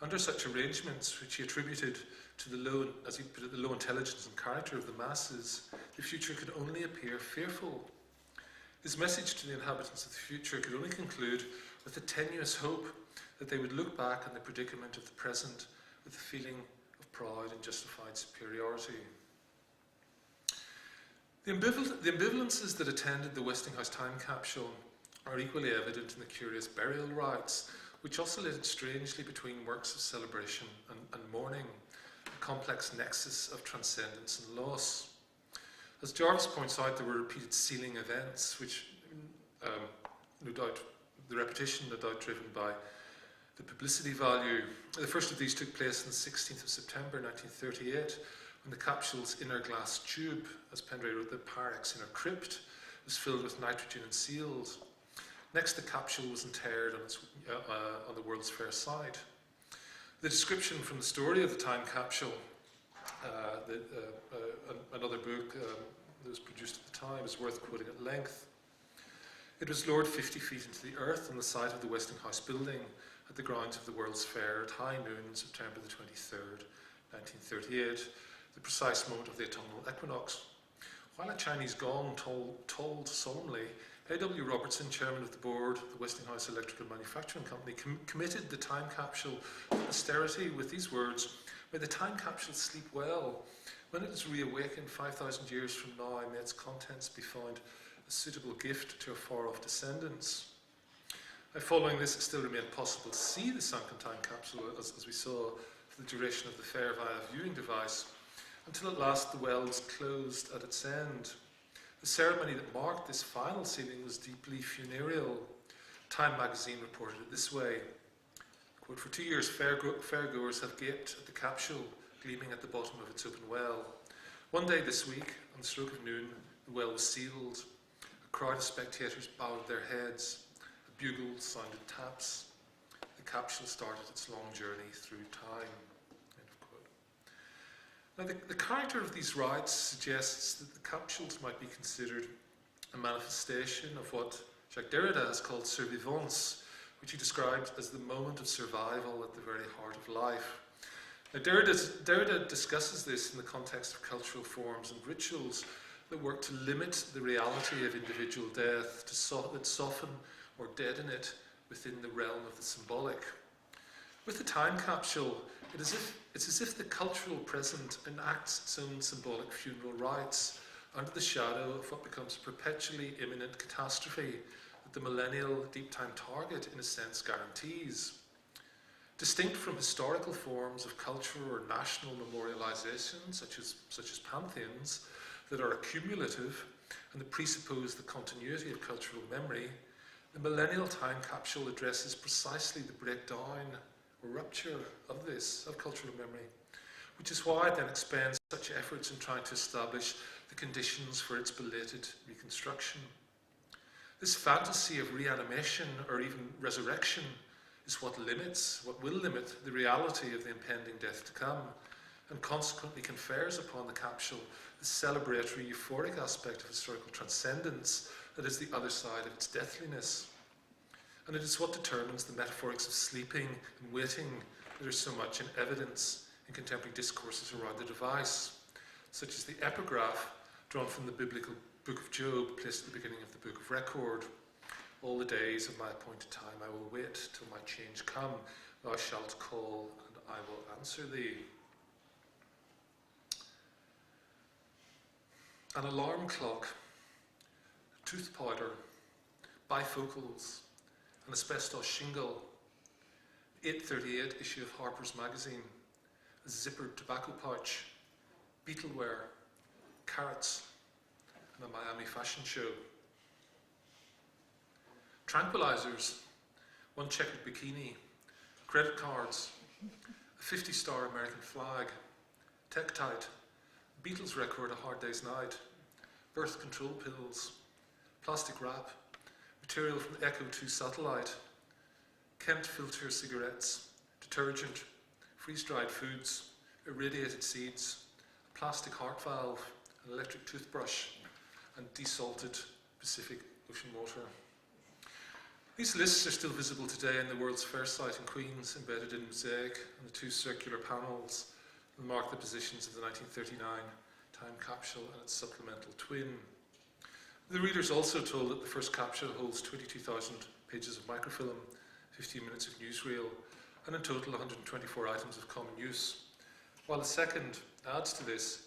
Under such arrangements, which he attributed to the low, as he put it, the low intelligence and character of the masses, the future could only appear fearful. His message to the inhabitants of the future could only conclude with the tenuous hope that they would look back on the predicament of the present with a feeling of proud and justified superiority. The ambivalences that attended the Westinghouse time capsule are equally evident in the curious burial rites, which oscillated strangely between works of celebration and mourning, a complex nexus of transcendence and loss. As Jarvis points out, there were repeated sealing events, which, no doubt, the repetition, no doubt, driven by the publicity value. The first of these took place on the 16th of September 1938, when the capsule's inner glass tube, as Pendray wrote, the Pyrex inner crypt, was filled with nitrogen and sealed. Next, the capsule was interred on the World's Fair site. The description from the story of the time capsule, another book that was produced at the time, is worth quoting at length. It was lowered 50 feet into the earth on the site of the Westinghouse building at the grounds of the World's Fair at high noon on September the 23rd, 1938, the precise moment of the autumnal equinox. While a Chinese gong tolled solemnly, A.W. Robertson, chairman of the board of the Westinghouse Electrical Manufacturing Company, committed the time capsule to posterity with these words, "May the time capsule sleep well. When it is reawakened 5,000 years from now, may its contents be found a suitable gift to our far-off descendants." Following this, it still remained possible to see the sunken time capsule, as we saw, for the duration of the fair via a viewing device, until at last the well was closed at its end. The ceremony that marked this final sealing was deeply funereal. Time magazine reported it this way, quote, "For 2 years, fairgoers have gaped at the capsule gleaming at the bottom of its open well. One day this week, on the stroke of noon, the well was sealed. A crowd of spectators bowed their heads. A bugle sounded taps. The capsule started its long journey through time. End of quote. Now, the character of these rites suggests that the capsules might be considered a manifestation of what Jacques Derrida has called survivance, which he described as the moment of survival at the very heart of life. Now, Derrida discusses this in the context of cultural forms and rituals that work to limit the reality of individual death, that soften or deaden it within the realm of the symbolic. With the time capsule, it's as if the cultural present enacts its own symbolic funeral rites under the shadow of what becomes a perpetually imminent catastrophe that the millennial deep time target, in a sense, guarantees. Distinct from historical forms of cultural or national memorialization, such as pantheons, that are accumulative and that presuppose the continuity of cultural memory, the millennial time capsule addresses precisely the breakdown or rupture of cultural memory, which is why it then expends such efforts in trying to establish the conditions for its belated reconstruction. This fantasy of reanimation or even resurrection is what will limit the reality of the impending death to come, and consequently confers upon the capsule the celebratory, euphoric aspect of historical transcendence that is the other side of its deathliness. And it is what determines the metaphorics of sleeping and waiting that are so much in evidence in contemporary discourses around the device, such as the epigraph drawn from the biblical book of Job, placed at the beginning of the book of Record. All the days of my appointed time I will wait till my change come. Thou shalt call and I will answer thee. An alarm clock, tooth powder, bifocals, an asbestos shingle, 838 issue of Harper's Magazine, a zippered tobacco pouch, beetleware, carrots, and a Miami fashion show. Tranquilizers, one checkered bikini, credit cards, a 50-star American flag, Tektite, Beatles record A Hard Day's Night, birth control pills, plastic wrap, material from the Echo 2 satellite, Kent filter cigarettes, detergent, freeze-dried foods, irradiated seeds, a plastic heart valve, an electric toothbrush, and desalted Pacific Ocean water. These lists are still visible today in the World's Fair site in Queens, embedded in mosaic on the two circular panels that mark the positions of the 1939 time capsule and its supplemental twin. The reader's also told that the first capsule holds 22,000 pages of microfilm, 15 minutes of newsreel, and in total 124 items of common use, while the second adds to this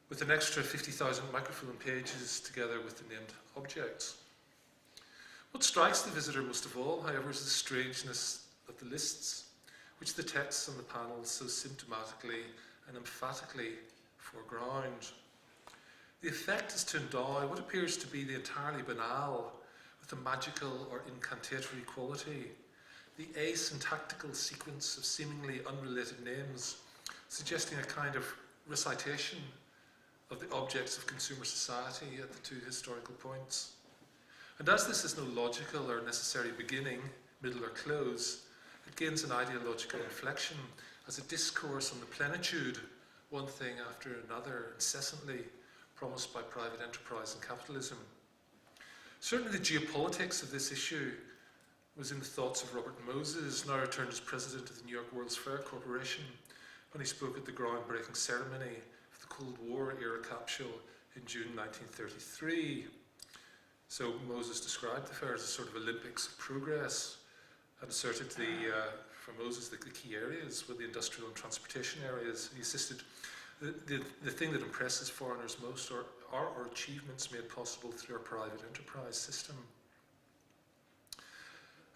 with an extra 50,000 microfilm pages together with the named objects. What strikes the visitor most of all, however, is the strangeness of the lists, which the texts on the panels so symptomatically and emphatically foreground. The effect is to endow what appears to be the entirely banal with a magical or incantatory quality, the asyntactical sequence of seemingly unrelated names, suggesting a kind of recitation of the objects of consumer society at the two historical points. And as this is no logical or necessary beginning, middle or close, it gains an ideological inflection as a discourse on the plenitude, one thing after another, incessantly promised by private enterprise and capitalism. Certainly the geopolitics of this issue was in the thoughts of Robert Moses, now returned as president of the New York World's Fair Corporation, when he spoke at the groundbreaking ceremony of the Cold War era capsule in June 1933. So Moses described the fair as a sort of Olympics of progress and asserted for Moses the key areas were the industrial and transportation areas. He insisted the thing that impresses foreigners most are our achievements made possible through our private enterprise system.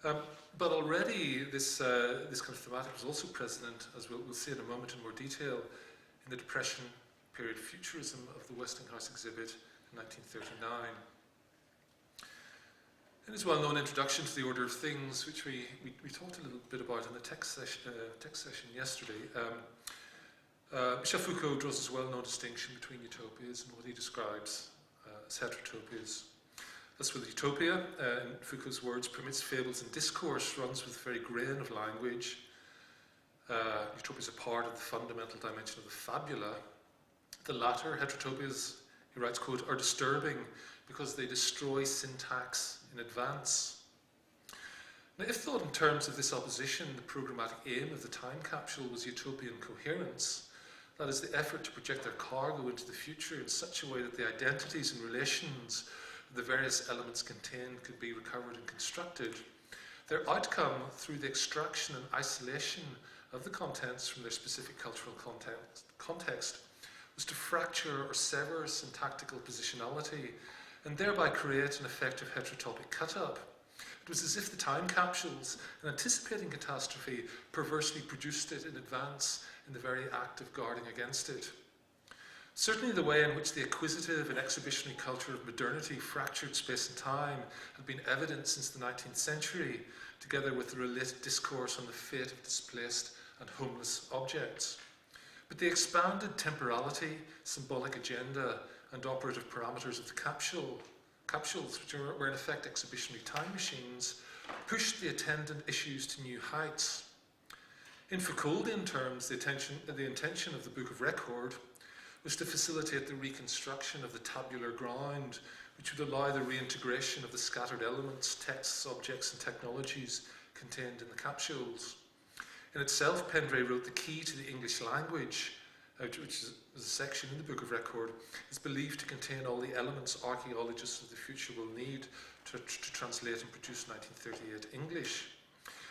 But already this kind of thematic was also present, as we'll see in a moment in more detail, in the Depression period futurism of the Westinghouse exhibit in 1939. In his well-known introduction to the Order of Things, which we talked a little bit about in the text session yesterday, Michel Foucault draws his well-known distinction between utopias and what he describes as heterotopias. That's where the utopia, in Foucault's words, permits fables and discourse, runs with the very grain of language. Utopia is a part of the fundamental dimension of the fabula. The latter, heterotopias, he writes, quote, are disturbing because they destroy syntax in advance. Now, if thought in terms of this opposition, the programmatic aim of the time capsule was utopian coherence, that is, the effort to project their cargo into the future in such a way that the identities and relations of the various elements contained could be recovered and constructed. Their outcome, through the extraction and isolation of the contents from their specific cultural context, was to fracture or sever syntactical positionality and thereby create an effective heterotopic cut-up. It was as if the time capsules, in anticipating catastrophe, perversely produced it in advance in the very act of guarding against it. Certainly the way in which the acquisitive and exhibitionary culture of modernity fractured space and time had been evident since the 19th century, together with the related discourse on the fate of displaced and homeless objects. But the expanded temporality, symbolic agenda, and operative parameters of the capsules, which were in effect exhibitionary time machines, pushed the attendant issues to new heights. In Foucauldian terms, the intention of the Book of Record was to facilitate the reconstruction of the tabular ground, which would allow the reintegration of the scattered elements, texts, objects, and technologies contained in the capsules. In itself, Pendray wrote the key to the English language, which is a section in the Book of Record, is believed to contain all the elements archaeologists of the future will need to translate and produce 1938 English.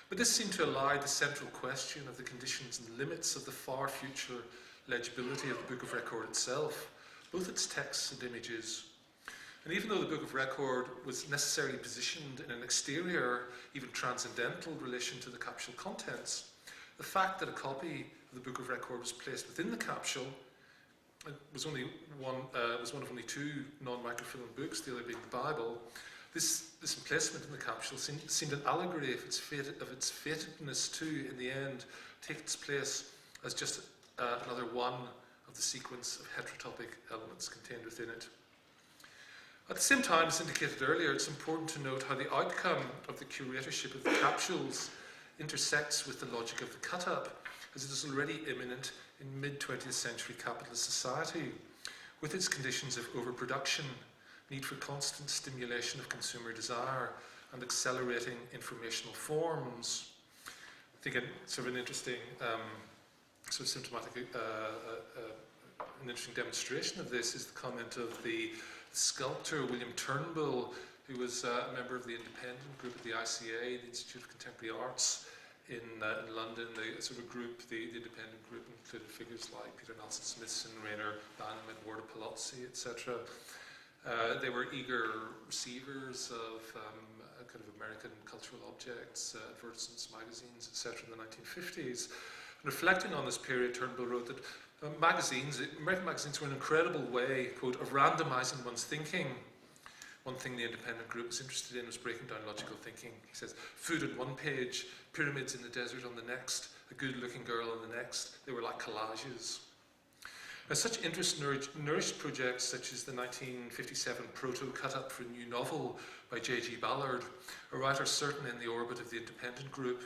But this seemed to ally the central question of the conditions and limits of the far future legibility of the Book of Record itself, both its texts and images. And even though the Book of Record was necessarily positioned in an exterior, even transcendental relation to the capsule contents, the fact that a copy of the Book of Record was placed within the capsule, it was one of only two non-microfilm books, the other being the Bible. This emplacement in the capsule seemed an allegory of its fatedness to, in the end, take its place as just another one of the sequence of heterotopic elements contained within it. At the same time, as indicated earlier, it's important to note how the outcome of the curatorship of the capsules intersects with the logic of the cut-up, as it is already imminent in mid-20th century capitalist society, with its conditions of overproduction, need for constant stimulation of consumer desire, and accelerating informational forms. I think sort of an interesting, sort of symptomatic, an interesting demonstration of this is the comment of the sculptor William Turnbull, who was a member of the independent group at the ICA, the Institute of Contemporary Arts in London. The sort of group, the independent group, included figures like Peter Nelson Smithson, Rainer Banham, Eduardo Palazzi, etc. They were eager receivers of kind of American cultural objects, advertisements, magazines, etc. in the 1950s. And reflecting on this period, Turnbull wrote that American magazines were an incredible way, quote, of randomizing one's thinking. One thing the independent group was interested in was breaking down logical thinking. He says, food on one page, pyramids in the desert on the next, a good-looking girl on the next. They were like collages. Now, such interest nourished projects such as the 1957 proto-cut-up for a new novel by J.G. Ballard, a writer certain in the orbit of the independent group.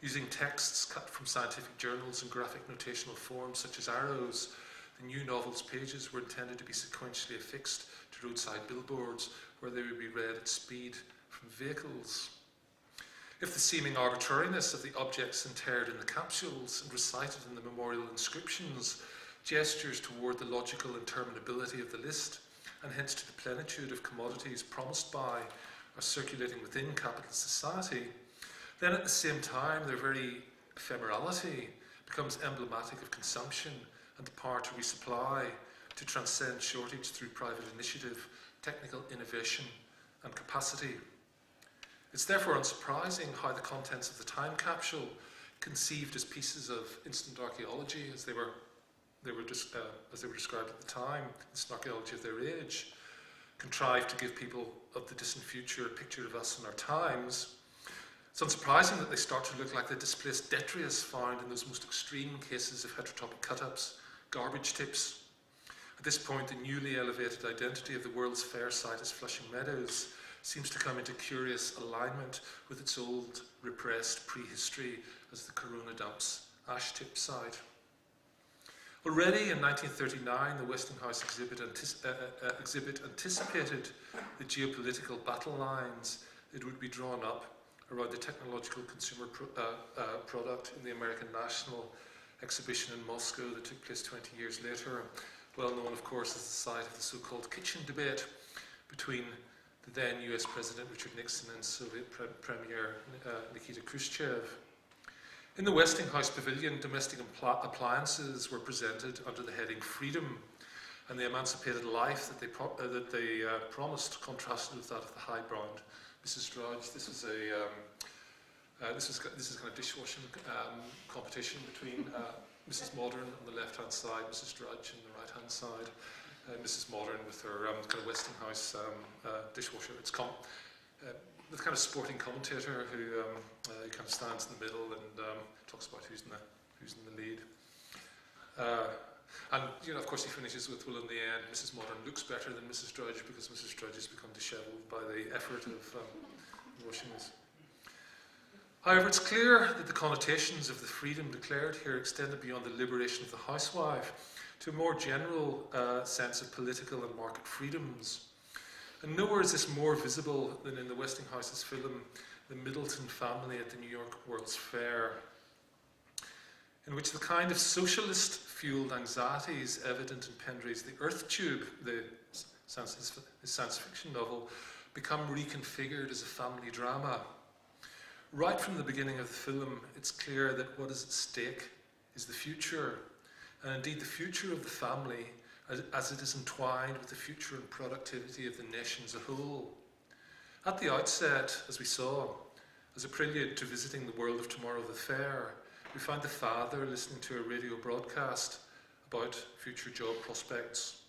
Using texts cut from scientific journals and graphic notational forms such as arrows, the new novel's pages were intended to be sequentially affixed to roadside billboards where they would be read at speed from vehicles. If the seeming arbitrariness of the objects interred in the capsules and recited in the memorial inscriptions gestures toward the logical interminability of the list, and hence to the plenitude of commodities promised by or circulating within capitalist society, then at the same time their very ephemerality becomes emblematic of consumption and the power to resupply, to transcend shortage through private initiative, technical innovation and capacity. It's therefore unsurprising how the contents of the time capsule, conceived as pieces of instant archaeology as they were described at the time, instant archaeology of their age, contrived to give people of the distant future a picture of us and our times. It's unsurprising that they start to look like the displaced detritus found in those most extreme cases of heterotopic cut-ups, garbage tips. At this point, the newly elevated identity of the World's Fair site as Flushing Meadows seems to come into curious alignment with its old, repressed prehistory as the Corona Dumps ash tip site. Already in 1939, the Westinghouse exhibit anticipated the geopolitical battle lines that would be drawn up around the technological consumer product in the American National Exhibition in Moscow that took place 20 years later, well known, of course, as the site of the so-called kitchen debate between the then US President Richard Nixon and Soviet Premier Nikita Khrushchev. In the Westinghouse Pavilion, domestic appliances were presented under the heading Freedom, and the emancipated life that they promised contrasted with that of the high-browned Mrs. Drudge. This is kind of dishwashing competition between Mrs. Modern on the left-hand side, Mrs. Drudge on the right-hand side. Mrs. Modern with her kind of Westinghouse dishwasher. It's the kind of sporting commentator who kind of stands in the middle and talks about who's in the lead. And of course, he finishes with, well, in the end, Mrs. Modern looks better than Mrs. Drudge because Mrs. Drudge has become dishevelled by the effort of washing this. However, it's clear that the connotations of the freedom declared here extended beyond the liberation of the housewife to a more general sense of political and market freedoms. And nowhere is this more visible than in the Westinghouse's film, The Middleton Family at the New York World's Fair, in which the kind of socialist-fueled anxieties evident in Pendrey's The Earth Tube, the science fiction novel, become reconfigured as a family drama. Right from the beginning of the film, it's clear that what is at stake is the future, and indeed the future of the family as it is entwined with the future and productivity of the nation as a whole. At the outset, as we saw, as a prelude to visiting the world of tomorrow, the fair, we find the father listening to a radio broadcast about future job prospects.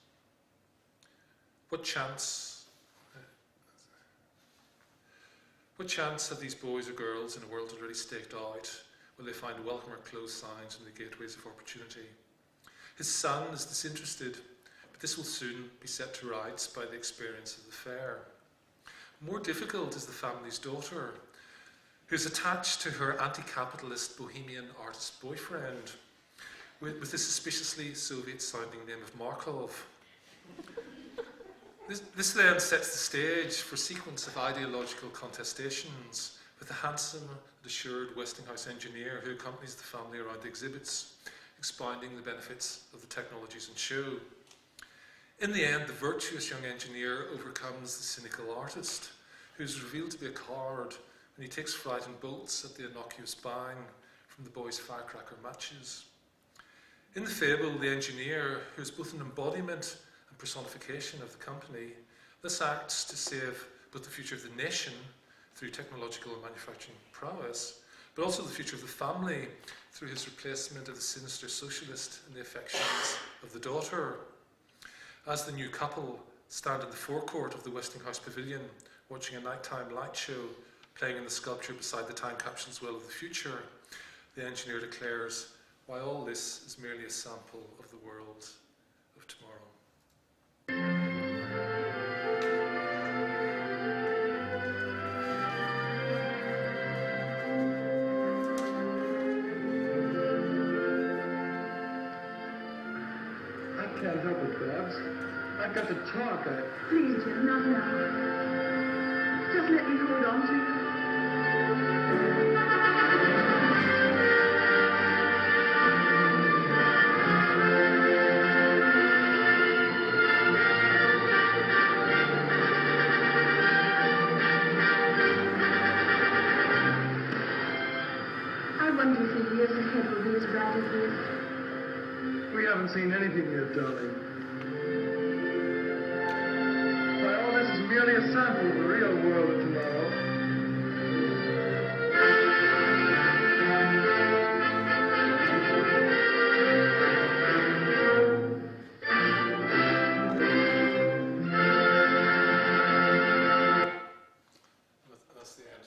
What chance have these boys or girls in a world already staked out? Will they find welcome or close signs in the gateways of opportunity? His son is disinterested, but this will soon be set to rights by the experience of the fair. More difficult is the family's daughter, who's attached to her anti-capitalist bohemian artist boyfriend with the suspiciously Soviet-sounding name of Markov. This then sets the stage for a sequence of ideological contestations with the handsome and assured Westinghouse engineer who accompanies the family around the exhibits, expounding the benefits of the technologies in show. In the end, the virtuous young engineer overcomes the cynical artist, who is revealed to be a coward when he takes fright and bolts at the innocuous bang from the boys' firecracker matches. In the fable, the engineer, who is both an embodiment and personification of the company, thus acts to save both the future of the nation through technological and manufacturing prowess, but also the future of the family through his replacement of the sinister socialist in the affections of the daughter. As the new couple stand in the forecourt of the Westinghouse Pavilion, watching a nighttime light show playing in the sculpture beside the time capsule's well of the future, the engineer declares, "Why, all this is merely a sample of the world of tomorrow." I can't help it, Babs. I've got to talk. Please, Jim, not now. Just let me hold on to you. I wonder if the years ahead will be as bright as this. We haven't seen anything yet, darling. Why, all this is merely a sample of the real world of tomorrow. That's the end.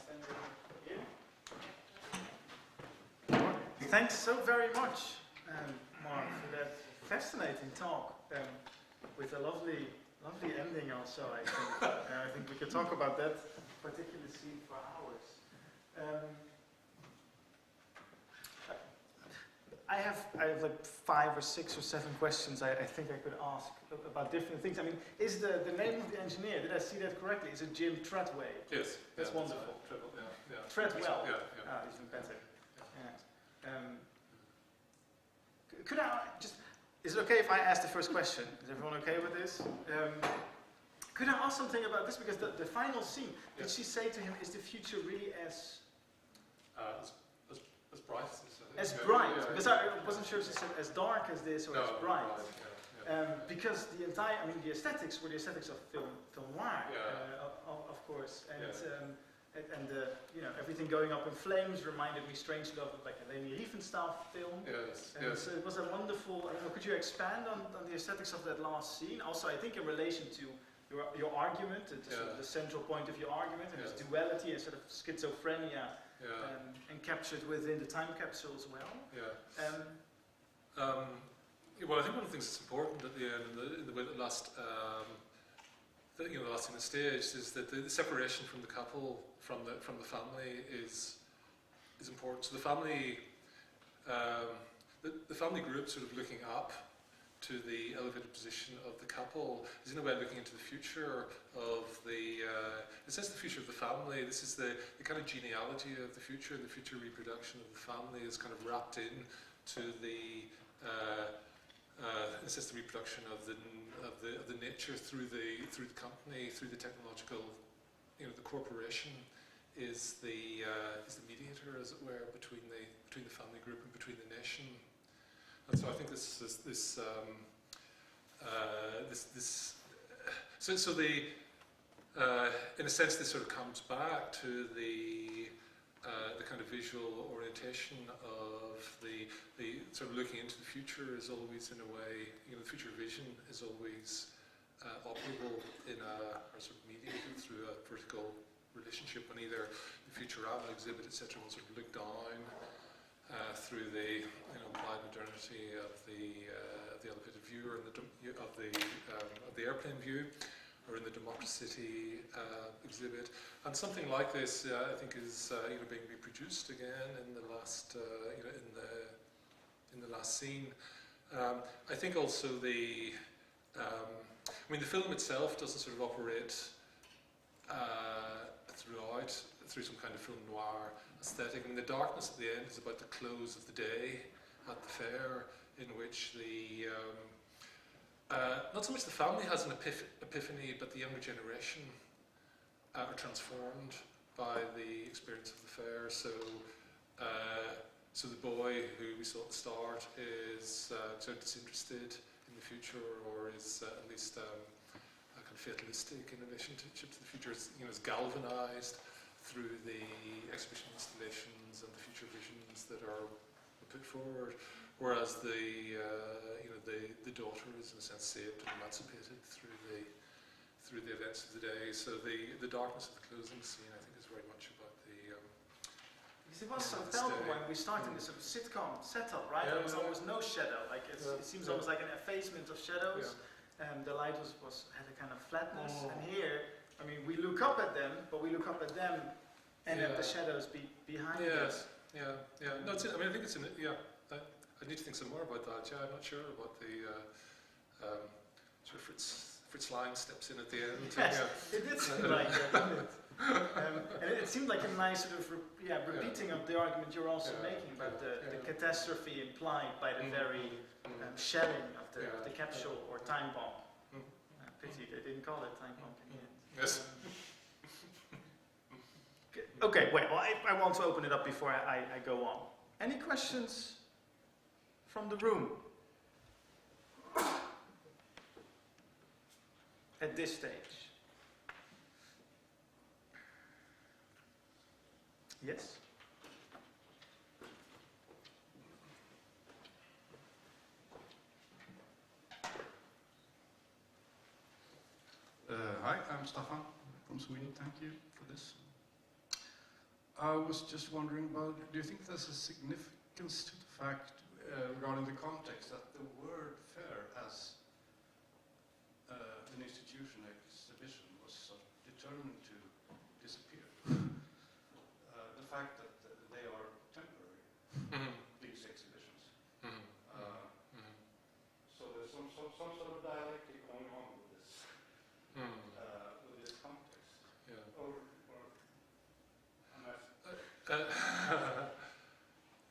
standing here. Thanks so very much, Mark, for that fascinating talk, with a lovely ending also, I think. I think we could talk about that particular scene for hours. I have like 5 or 6 or 7 questions I think I could ask about different things. I mean, is the name of the engineer, did I see that correctly? Is it Jim Treadway? Yes. That's wonderful. Treadwell. Even better. Yeah. Could I just, is it okay if I ask the first question? Is everyone okay with this? Could I ask something about this? Because the final scene, did she say to him, is the future really as bright as this? As bright, because I wasn't sure if she said as dark as this or as bright. Because the entire, I mean, the aesthetics were the aesthetics of film noir, of course, and you know, everything going up in flames reminded me strangely of like a Leni Riefenstahl film. So it was a wonderful. I don't know, could you expand on the aesthetics of that last scene? Also, I think in relation to your argument, sort of the central point of your argument, and this duality and sort of schizophrenia. Encaptured within the time capsule as well. Well, I think one of the things that's important at the end, in the way that the last scene is staged, is that the separation from the couple, from the family, is important. So the family, the family group, sort of looking up to the elevated position of the couple, is in a way looking into the future of the, it says the future of the family. This is the kind of genealogy of the future, and the future reproduction of the family is kind of wrapped in to the, it says the reproduction of the nature through the company, through the technological, you know, the corporation is the mediator, as it were, between the family group and between the nation. And so I think so in a sense, this sort of comes back to the kind of visual orientation of the sort of looking into the future is always, in a way, you know, the future vision is always operable in or sort of mediated through a vertical relationship, when either the Futurama exhibit, etc., will sort of look down through the, you know, applied modernity of the elevated view, or of the airplane view, or in the Democracy exhibit. And something like this, I think, is you know, being reproduced again in the last you know, in the last scene. I think also I mean, the film itself doesn't sort of operate through some kind of film noir aesthetic. I mean, the darkness at the end is about the close of the day at the fair, in which the not so much the family has an epiphany, but the younger generation are transformed by the experience of the fair. So the boy who we saw at the start is sort of disinterested in the future, or is at least kind of fatalistic in relationship to the future. You know, is galvanized through the exhibition installations and the future visions that are put forward, whereas the daughter is in a sense saved and emancipated through the events of the day. So the darkness of the closing scene, I think, is very much about the. Because it was so palpable when we started this sort of sitcom setup, right? There was almost no shadow. Like it seems almost like an effacement of shadows. The light had a kind of flatness, and here, I mean, we look up at them, but we look up at them, and then the shadows behind us. No, I mean, I think it's I need to think some more about that. I'm not sure about the sort of Fritz Lang steps in at the end. Yes, it did seem like that, didn't it? And it seemed like a nice sort of repeating of the argument you're also making about the catastrophe implied by the very shelling of the capsule or time bomb. Pity they didn't call it time bomb in the end. Yes. Okay, wait, well, I want to open it up before I go on. Any questions from the room at this stage? Yes? Hi, I'm Stefan from Sweden. Thank you for this. I was just wondering about, do you think there's a significance to the fact regarding the context that the word fair as an institution exhibition was sort of determined to disappear? The fact that they are temporary, these exhibitions. So there's some sort of dialectic going on with this context. Yeah.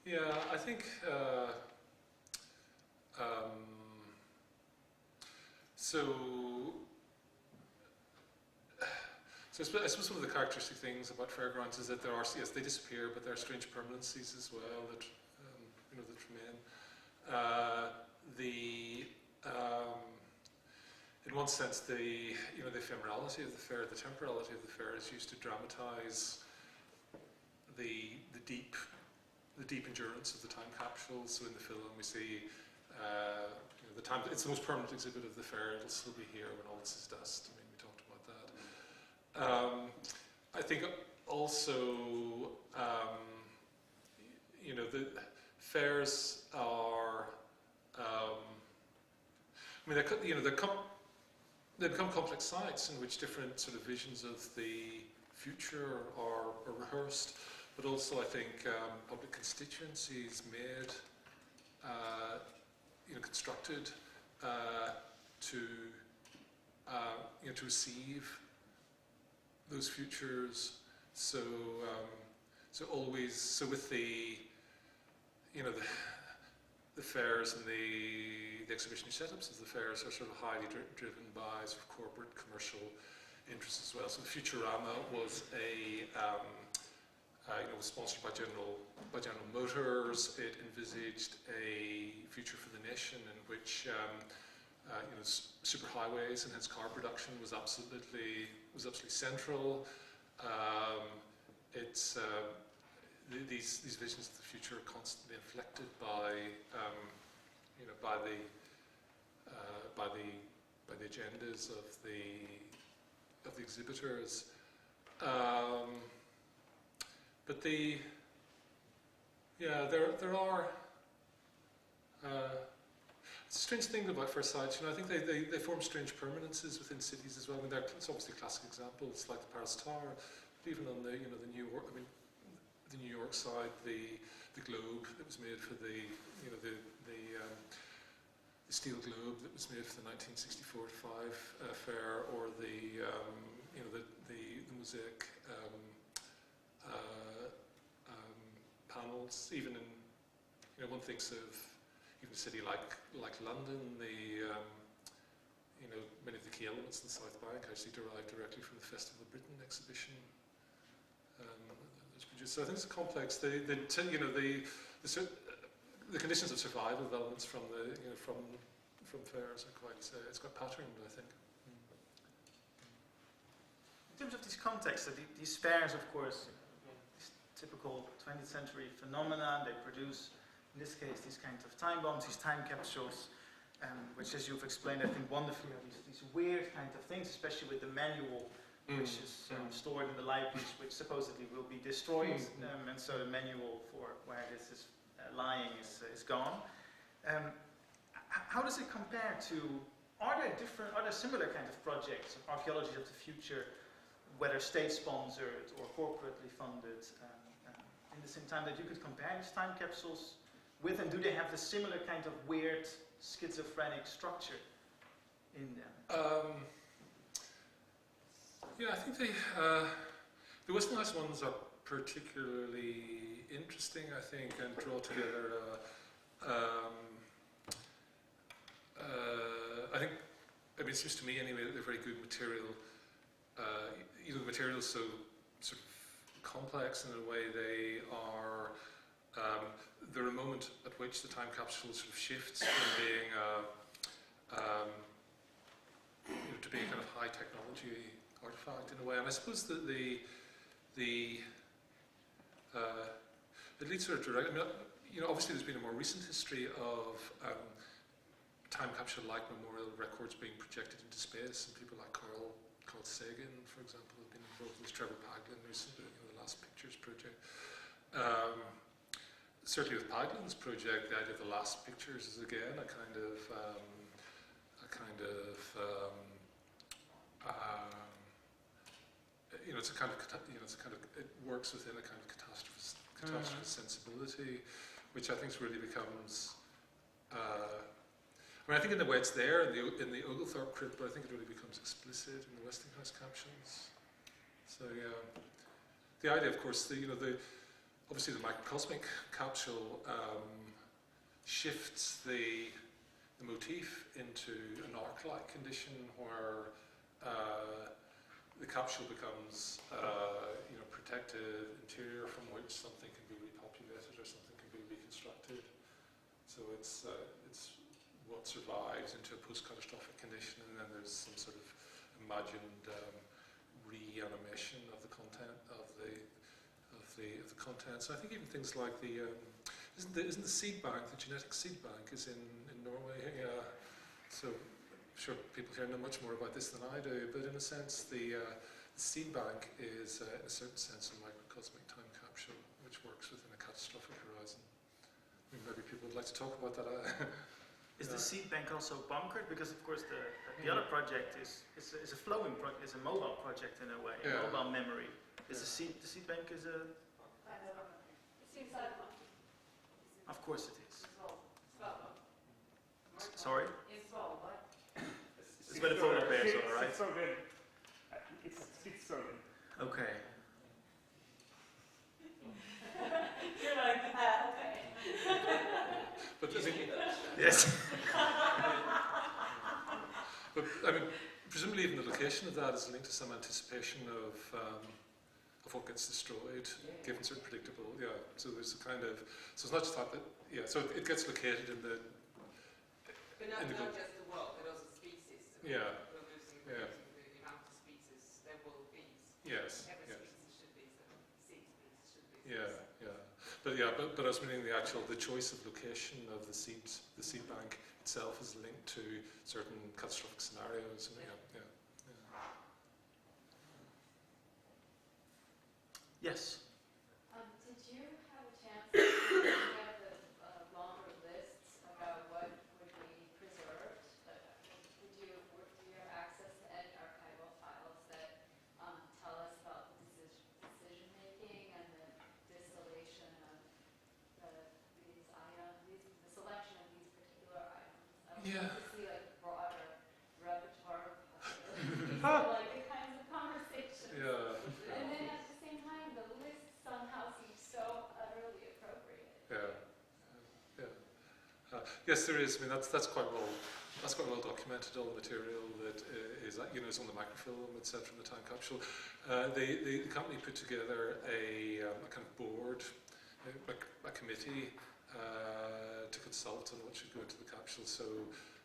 Yeah, I think so I suppose one of the characteristic things about fairgrounds is that there are, yes, they disappear, but there are strange permanencies as well that that remain. In one sense, the ephemerality of the fair, the temporality of the fair, is used to dramatize the deep endurance of the time capsules. So in the film, we see the time. It's the most permanent exhibit of the fair. It'll still be here when all this is dust. I mean, we talked about that. I think also, the fairs are. They become complex sites in which different sort of visions of the future are rehearsed, but also I think public constituencies made, constructed to receive those futures. So with the fairs and the exhibition setups of the fairs are sort of highly driven by sort of corporate commercial interests as well. So the Futurama was was sponsored by General Motors. It envisaged a future for the nation in which superhighways and hence car production was absolutely central. These visions of the future are constantly inflected by the agendas of the exhibitors. But there are. It's a strange thing about fair sites. I think they form strange permanences within cities as well. I mean, it's obviously a classic example. It's like the Paris Tower, but even on the New York side, the globe that was made for the steel globe that was made for the 1964-5 fair, or the mosaic panels. Even in one thinks of even a city like London, many of the key elements in the South Bank actually derive directly from the Festival of Britain exhibition. So I think it's complex. The conditions of survival of elements from fairs are quite patterned, I think. In terms of these contexts, these fairs, of course, these typical 20th century phenomena, they produce, in this case, these kinds of time bombs, these time capsules, which, as you've explained, I think wonderfully, are these weird kind of things, especially with the manual, which is stored in the libraries, which supposedly will be destroyed, and so the manual for where this is lying is gone. How does it compare to? Are there similar kind of projects of archaeology of the future, whether state-sponsored or corporately funded, in the same time that you could compare these time capsules with, and do they have the similar kind of weird schizophrenic structure in them? Yeah, I think the Westernized ones are particularly interesting, I think, and draw together it seems to me anyway that they're very good material. The material is so sort of complex in a way. They're a moment at which the time capsule sort of shifts from being to being a kind of high technology artifact in a way, and I suppose that it leads sort of direct. Obviously there's been a more recent history of time capsule-like memorial records being projected into space, and people like Carl Sagan, for example, have been involved with Trevor Paglen recently. The last picture pictures project. Certainly with Paglin's project, the idea of the last pictures is again a kind of it works within a kind of catastrophe sensibility, which I think really becomes. I think in the way it's there in the Oglethorpe crypt, but I think it really becomes explicit in the Westinghouse captions. So yeah, the idea, of course, obviously the microcosmic capsule shifts the motif into an arc-like condition where the capsule becomes protected interior from which something can be repopulated or something can be reconstructed. So it's what survives into a post-catastrophic condition, and then there's some sort of imagined reanimation of the content of the content. So I think even things like isn't the seed bank, the genetic seed bank, is in Norway. Yeah. So I'm sure people here know much more about this than I do, but in a sense, the seed bank is, in a certain sense, a microcosmic time capsule, which works within a catastrophic horizon. Maybe people would like to talk about that. Is the seed bank also bunkered? Because of course the other project is a flowing project, is a mobile project in a way, a mobile memory. Is the seed bank is a? It's inside one. Of course it is. Sorry. It's small, what? It's where the polar bears are, right? It's Switzerland. Okay. You're like, okay. But I think, Yes. but I mean, presumably even the location of that is linked to some anticipation of what gets destroyed, given certain predictable. Yeah. So there's a kind of. So it's not just that. So it gets located in the. But not just the world, but also species. So Yeah. Reducing the amount of species there will be. Yes. Every Yes. species should be, so seed species should be. Yeah. But I was meaning the choice of location of the seed bank itself is linked to certain catastrophic scenarios. And Yes. Did you have a chance to look at the longer lists about what would be preserved? Do you have access to any archival files that tell us about the decision making and the distillation of these items, the selection of these particular items? I would like to see like broader repertoire of possibilities, like the kinds of conversations. Yeah. And then at the same time, the list somehow seems so utterly appropriate. Yes, there is. I mean, that's quite well documented. All the material that is on the microfilm, etc. in the time capsule. The company put together a kind of board, a committee to consult on what should go into the capsule. So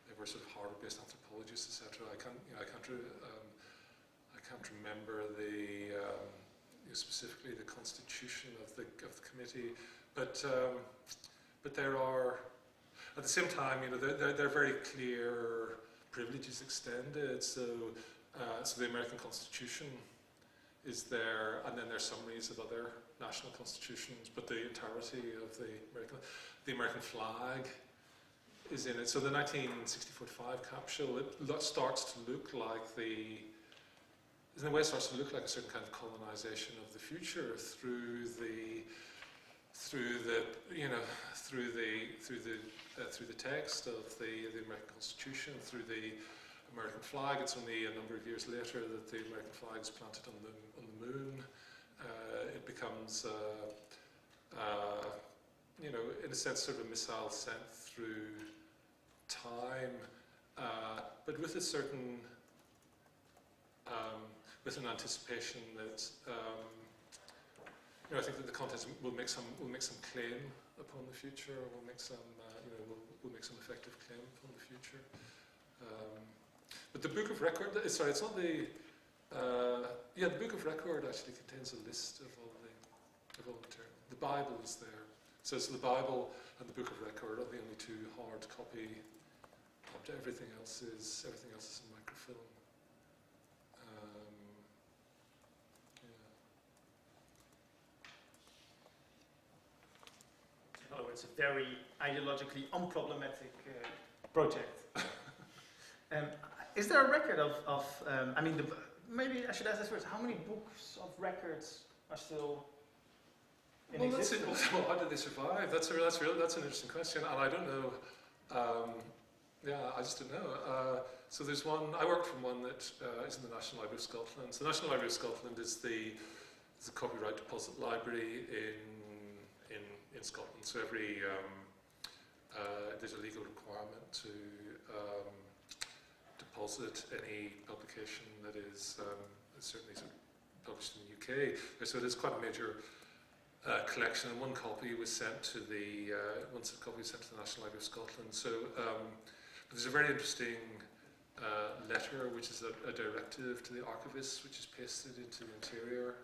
they were sort of Harvard-based anthropologists, etc. I can't remember specifically the constitution of the committee, but there are. At the same time, there are very clear privileges extended. So the American Constitution is there, and then there's summaries of other national constitutions. But the entirety of the American flag is in it. So the 1964-5 capsule, it starts to look like in a way, it starts to look like a certain kind of colonization of the future through the text of the American Constitution, through the American flag. It's only a number of years later that the American flag is planted on the moon. It becomes, in a sense, sort of a missile sent through time, but with a certain, with an anticipation that. I think that the contents will make some claim upon the future. Will make some effective claim upon the future. But the Book of Record, it's not the. The Book of Record actually contains a list of all the material. The Bible is there. So the Bible and the Book of Record are the only two hard copy. Everything else is in microfilm. In other words, a very ideologically unproblematic project. Is there a record of maybe I should ask this first, how many books of records are still in Well, that's existence? it. Well, how did they survive? That's an interesting question, and I don't know. I just don't know. So there's one. I work from one that is in the National Library of Scotland. So the National Library of Scotland is the copyright deposit library in Scotland. So every there's a legal requirement to deposit any publication that is certainly sort of published in the UK. So it is quite a major collection, and one copy was sent to the National Library of Scotland. So there's a very interesting letter, which is a directive to the archivists, which is pasted into the interior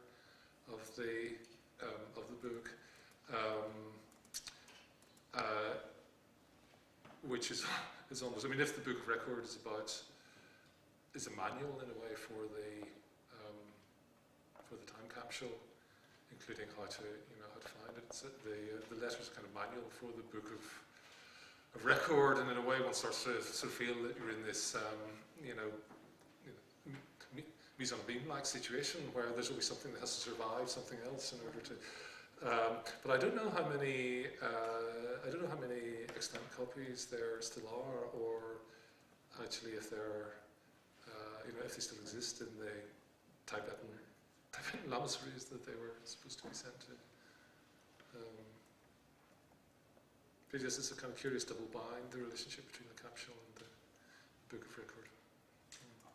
of the book, which is almost. I mean, if the book of record is a manual in a way for the time capsule, including how to find it. So the letter is kind of manual for the book of record, and in a way one starts to sort of feel that you're in this mise en abîme-like situation where there's always something that has to survive something else in order to. But I don't know how many extant copies there still are, or actually if they're if they still exist in the Tibetan lamasseries that they were supposed to be sent to. Because it's a kind of curious double bind, the relationship between the capsule and the book of record.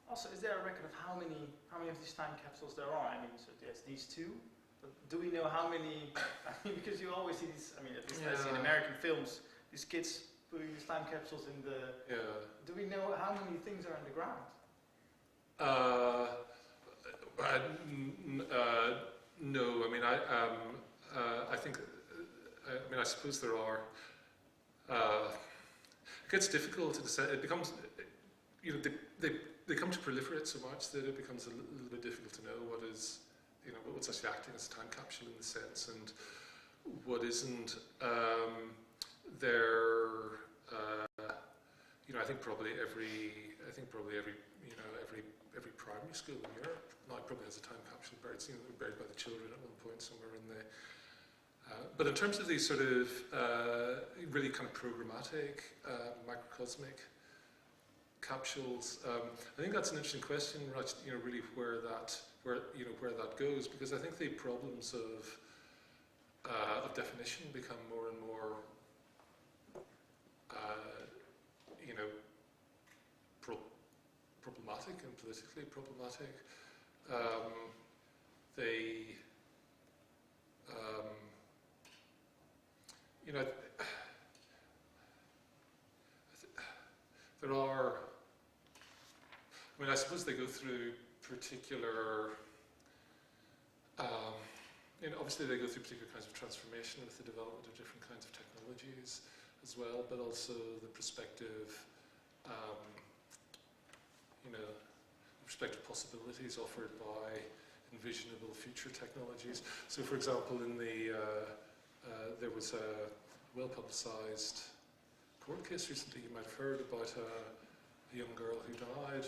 Also, is there a record of how many of these time capsules there are? I mean, so there's these two, but do we know how many? I mean, because you always see these. I mean, at least I see in American films, these kids putting these time capsules in the. Yeah. Do we know how many things are in the ground? No. I mean, I think. I mean, I suppose there are. It gets difficult to decide. It becomes, they come to proliferate so much that it becomes a little bit difficult to know what is, what's actually acting as a time capsule in the sense, and what isn't. I think probably every primary school in Europe now probably has a time capsule buried. Buried by the children at one point somewhere in the. But in terms of these sort of really kind of programmatic, microcosmic capsules, I think that's an interesting question. Really where that goes, because I think the problems of definition become more and more, problematic and politically problematic. There are. I mean, I suppose they go through particular. Obviously, they go through particular kinds of transformation with the development of different kinds of technologies as well, but also the prospective, prospective possibilities offered by envisionable future technologies. So, for example, in there was a well-publicized court case recently. You might have heard about a young girl who died,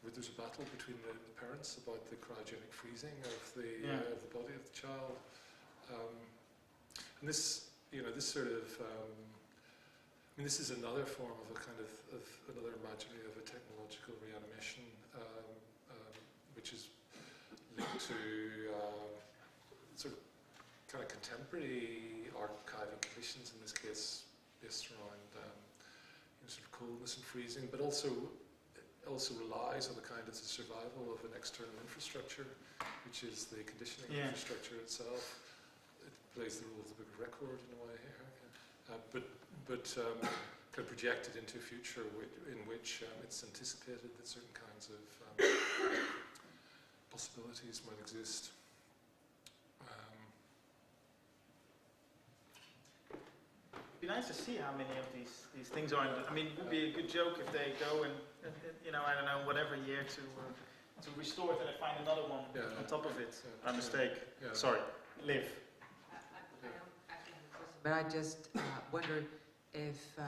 where there's a battle between the parents about the cryogenic freezing of the body of the child, and this sort of. This is another form of a kind of another imaginary of a technological reanimation, which is linked to sort of kind of contemporary archiving conditions, in this case based around sort of coldness and freezing, but also relies on the kind of the survival of an external infrastructure, which is the conditioning infrastructure itself. It plays the role of the book of record in a way here, but kind of projected into a future in which it's anticipated that certain kinds of possibilities might exist. It'd be nice to see how many of these things are. I mean, it would be a good joke if they go and I don't know, whatever year to restore it and they find another one on top of it by mistake. Sorry, Liv. I don't actually have a but I just wonder if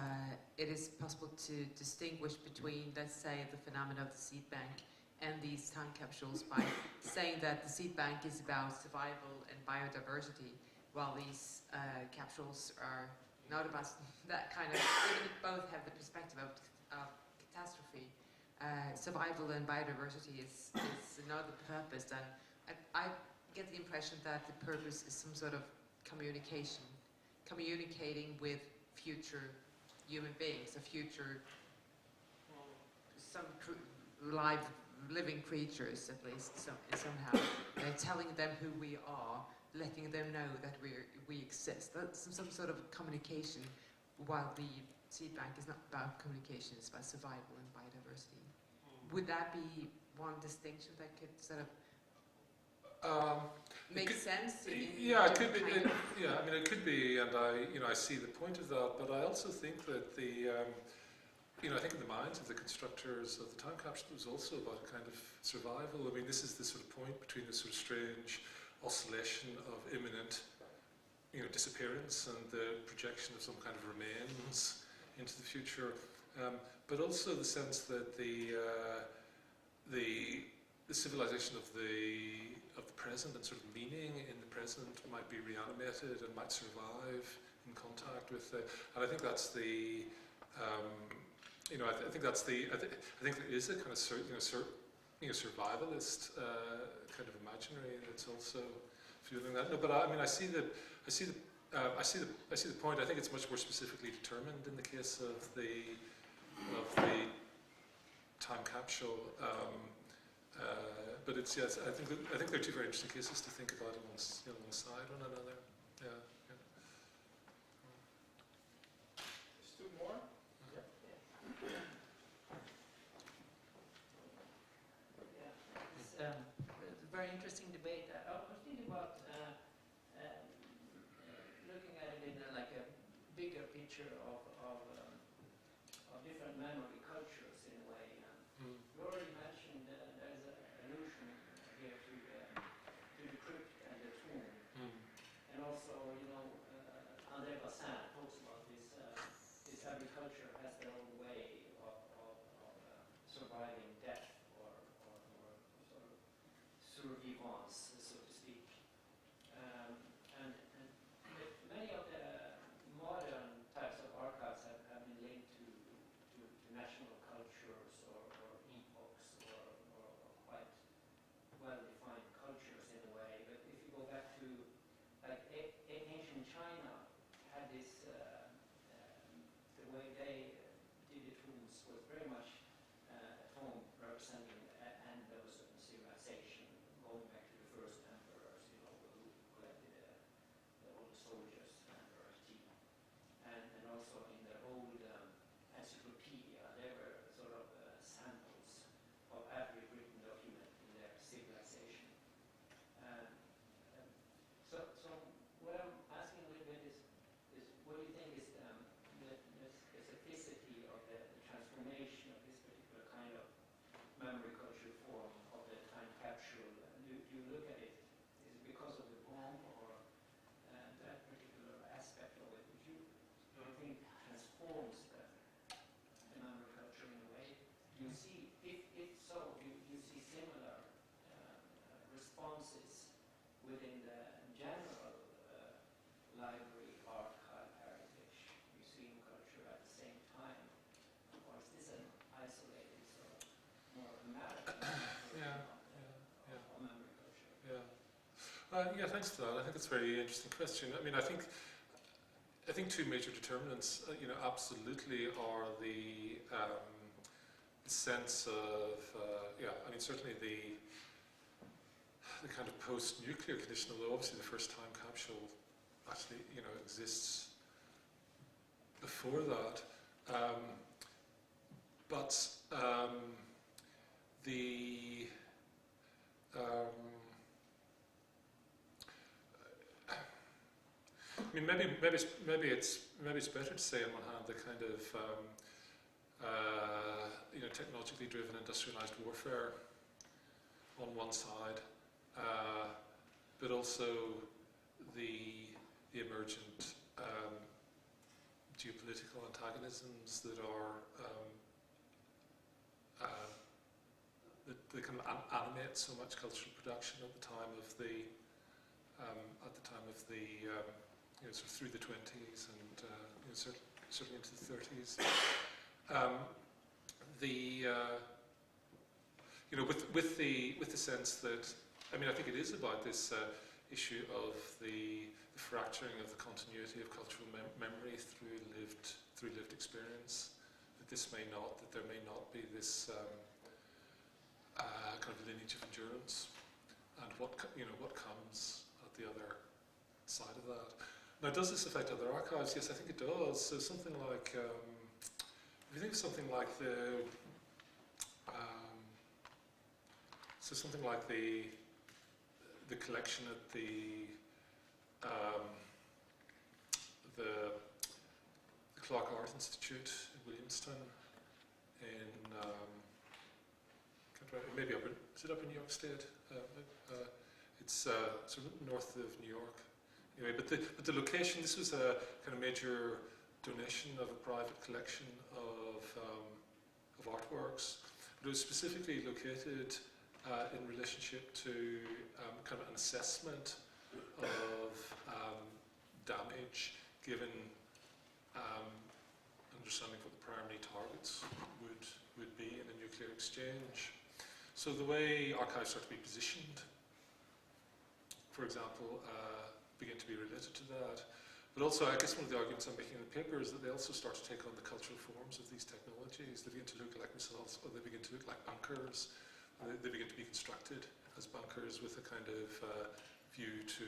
it is possible to distinguish between, let's say, the phenomena of the seed bank and these time capsules by saying that the seed bank is about survival and biodiversity, while these capsules are not about that kind of, even if both have the perspective of catastrophe. Survival and biodiversity is another purpose, and I get the impression that the purpose is some sort of communication, communicating with future human beings, or future living creatures, at least somehow. Telling them who we are, letting them know that we exist. That's some sort of communication, while the seed bank is not about communication, it's about survival and biodiversity. Would that be one distinction that could sort of make sense? Yeah, it could be. I mean, it could be, and I see the point of that. But I also think that I think in the minds of the constructors of the time capsule, it was also about kind of survival. I mean, this is the sort of point between this sort of strange oscillation of imminent, disappearance and the projection of some kind of remains into the future. But also the sense that the civilization of the present and sort of meaning in the present might be reanimated and might survive in contact with the. And I think that's the. I think there is a kind of survivalist kind of imaginary that's also fueling that. No, but I see the point. I think it's much more specifically determined in the case of the time capsule. But it's yes. I think they're two very interesting cases to think about alongside one another. Yeah. There's two more. It's a very interesting debate. I was thinking about looking at it in a bigger picture of different memory cultures in a way. You already mentioned there's an allusion here to the crypt and the tomb, and also André Bazin talks about this. Every culture has their own way of surviving death or sort of survivance, so to speak. And many of the modern types of archives have been linked to national cultures or epochs or quite well-defined cultures in a way. But if you go back to ancient China, had this the way they did the tombs was very much a tomb representing the end of a certain civilization, going back to the first emperors, who collected all the soldiers, Emperor Qi. And also in the old encyclopedia, there were sort of samples of every written document in their civilization. So what I'm asking a little bit is what do you think is the specificity of the transformation of this particular kind of memory culture form of the time capsule? Do you look at it, is it because of the bomb or that particular aspect of it, which you think transforms the memory culture in a way? Do you see, if so, do you see similar responses within the general library archive heritage museum culture at the same time, or is this an isolated sort of more American of memory culture? Yeah, thanks for that. I think that's a very interesting question. I mean, I think two major determinants, absolutely are the sense of, certainly the kind of post-nuclear condition, although obviously the first time capsule actually, exists before that. Maybe it's better to say on one hand the kind of technologically driven industrialized warfare on one side, but also the emergent geopolitical antagonisms that are that kind of animate so much cultural production at the time of the you know, sort of through the 20s and you know, certainly into the 30s. You know, with the sense that, I mean, I think it is about this issue of the fracturing of the continuity of cultural memory through lived experience. That there may not be this kind of lineage of endurance, and what comes at the other side of that. Now, does this affect other archives? Yes, I think it does. So something like, if you think of something like the collection at the Clark Art Institute in Williamstown maybe is it up in New York State? It's sort of north of New York. Anyway, but the location, this was a kind of major donation of a private collection of artworks. It was specifically located in relationship to kind of an assessment of damage given understanding what the primary targets would be in a nuclear exchange. So the way archives start to be positioned, for example, begin to be related to that. But also, I guess one of the arguments I'm making in the paper is that they also start to take on the cultural forms of these technologies. They begin to look like missiles, or they begin to look like bunkers. They begin to be constructed as bunkers with a kind of view to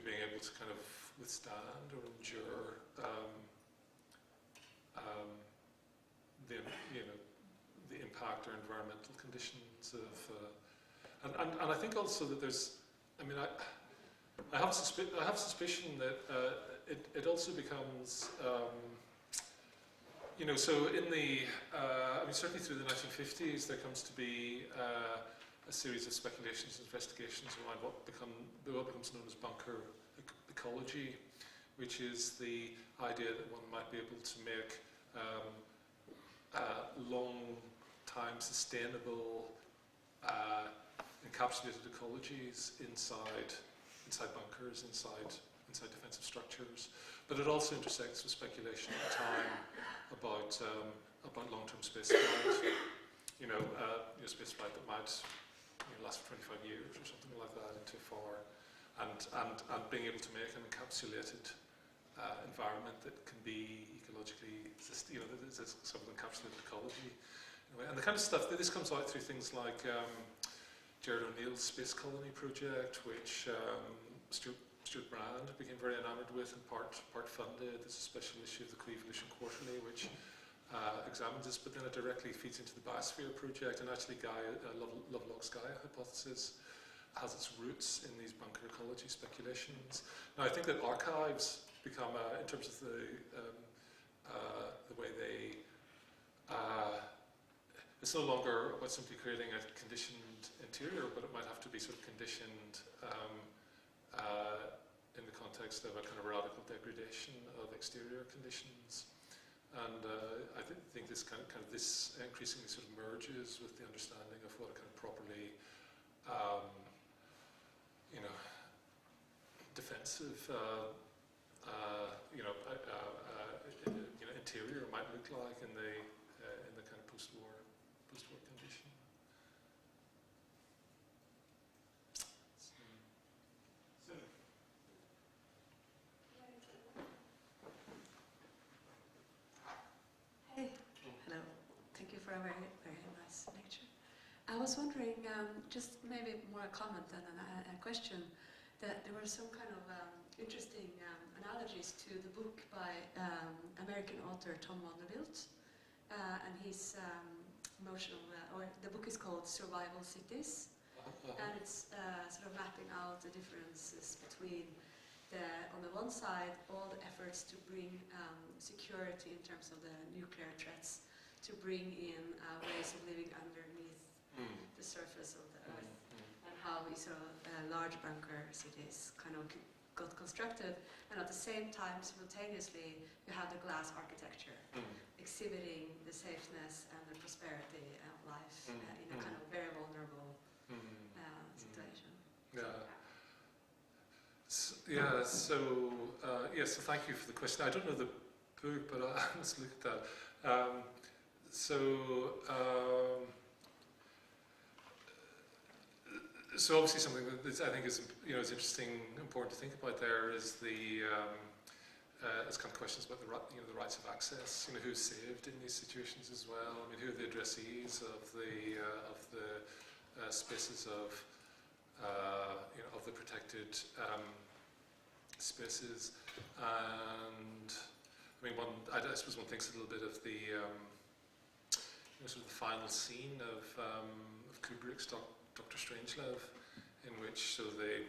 being able to kind of withstand or endure the impact or environmental conditions of, and I think also that there's, I mean, I have suspicion that it also becomes, you know, so in the, I mean, certainly through the 1950s, there comes to be a series of speculations and investigations around what becomes known as bunker ecology, which is the idea that one might be able to make long-time sustainable encapsulated ecologies inside bunkers, inside defensive structures. But it also intersects with speculation at the time about long-term spaceflight. You know, spaceflight that might last for 25 years or something like that into far, and being able to make an encapsulated environment that can be ecologically, there's a sort of encapsulated ecology. Anyway, and the kind of stuff that this comes out through things like Jared O'Neill's Space Colony project, which Stuart Brand became very enamoured with and part funded. There's a special issue of the Coevolution Quarterly which examines this, but then it directly feeds into the Biosphere project, and actually Lovelock's Gaia hypothesis has its roots in these bunker ecology speculations. Now, I think that archives become, in terms of the way they, it's no longer about simply creating a conditioned interior, but it might have to be sort of conditioned in the context of a kind of radical degradation of exterior conditions. And I think this kind of this increasingly sort of merges with the understanding of what a kind of properly, defensive, interior might look like in the kind of post-war condition. Hey, hello. Thank you for a very, very nice lecture. I was wondering, just maybe more a comment than a question, that there were some kind of interesting analogies to the book by American author Tom Vanderbilt, and his the book is called Survival Cities, and it's sort of mapping out the differences between on the one side, all the efforts to bring security in terms of the nuclear threats, to bring in ways of living underneath the surface of the earth, and how these sort of large bunker cities kind of got constructed, and at the same time, simultaneously, you have the glass architecture, exhibiting the safeness and the prosperity of life in a kind of very vulnerable situation. Yeah. So thank you for the question. I don't know the book, but I must look at that. So obviously something that I think is is interesting, important to think about there is the it's kind of questions about the rights of access. Who's saved in these situations as well. I mean, who are the addressees of the spaces of of the protected spaces. And I mean, I suppose one thinks a little bit of the sort of the final scene of Kubrick's Dr. Strangelove, in which the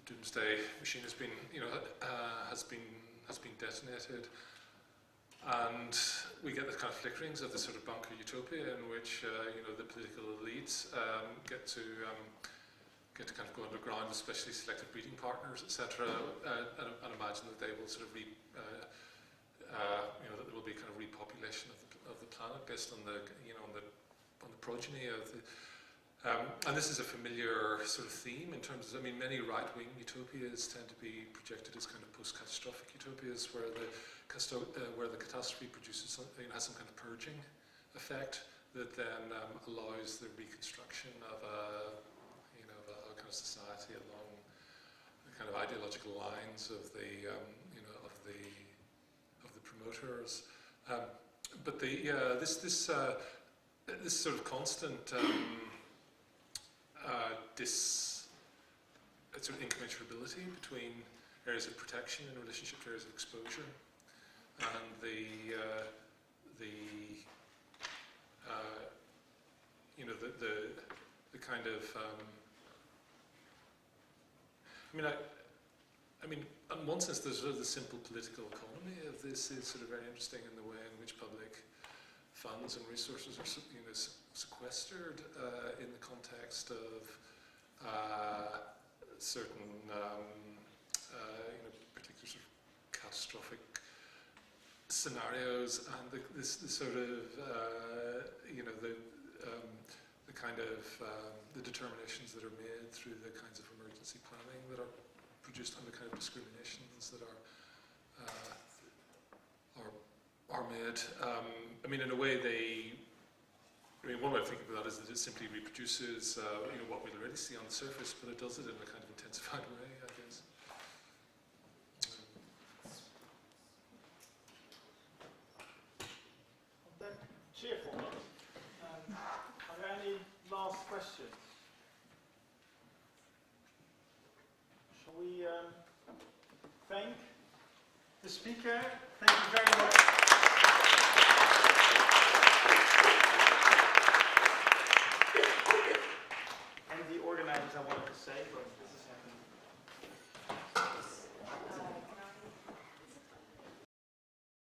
doomsday machine has been detonated, and we get the kind of flickerings of the sort of bunker utopia in which the political elites get to kind of go underground, especially selected breeding partners, etc., and imagine that they will sort of that there will be kind of repopulation of the planet based on the on the progeny of the. And this is a familiar sort of theme in terms of, I mean, many right-wing utopias tend to be projected as kind of post-catastrophic utopias where the catastrophe produces has some kind of purging effect that then allows the reconstruction of a kind of society along the kind of ideological lines of the promoters. But this sort of constant sort of incommensurability between areas of protection in relationship to areas of exposure, and the kind of I mean, in one sense, there's sort of the simple political economy of this is sort of very interesting in the way in which public funds and resources are sequestered in the context of certain particular sort of catastrophic scenarios, and this sort of the kind of the determinations that are made through the kinds of emergency planning that are produced under kind of discriminations that are made. I mean, in a way, one way of thinking about that is that it simply reproduces, what we'll already see on the surface, but it does it in a kind of intensified way, I guess. On that cheerful note, are there any last questions? Shall we thank the speaker? Thank you very much.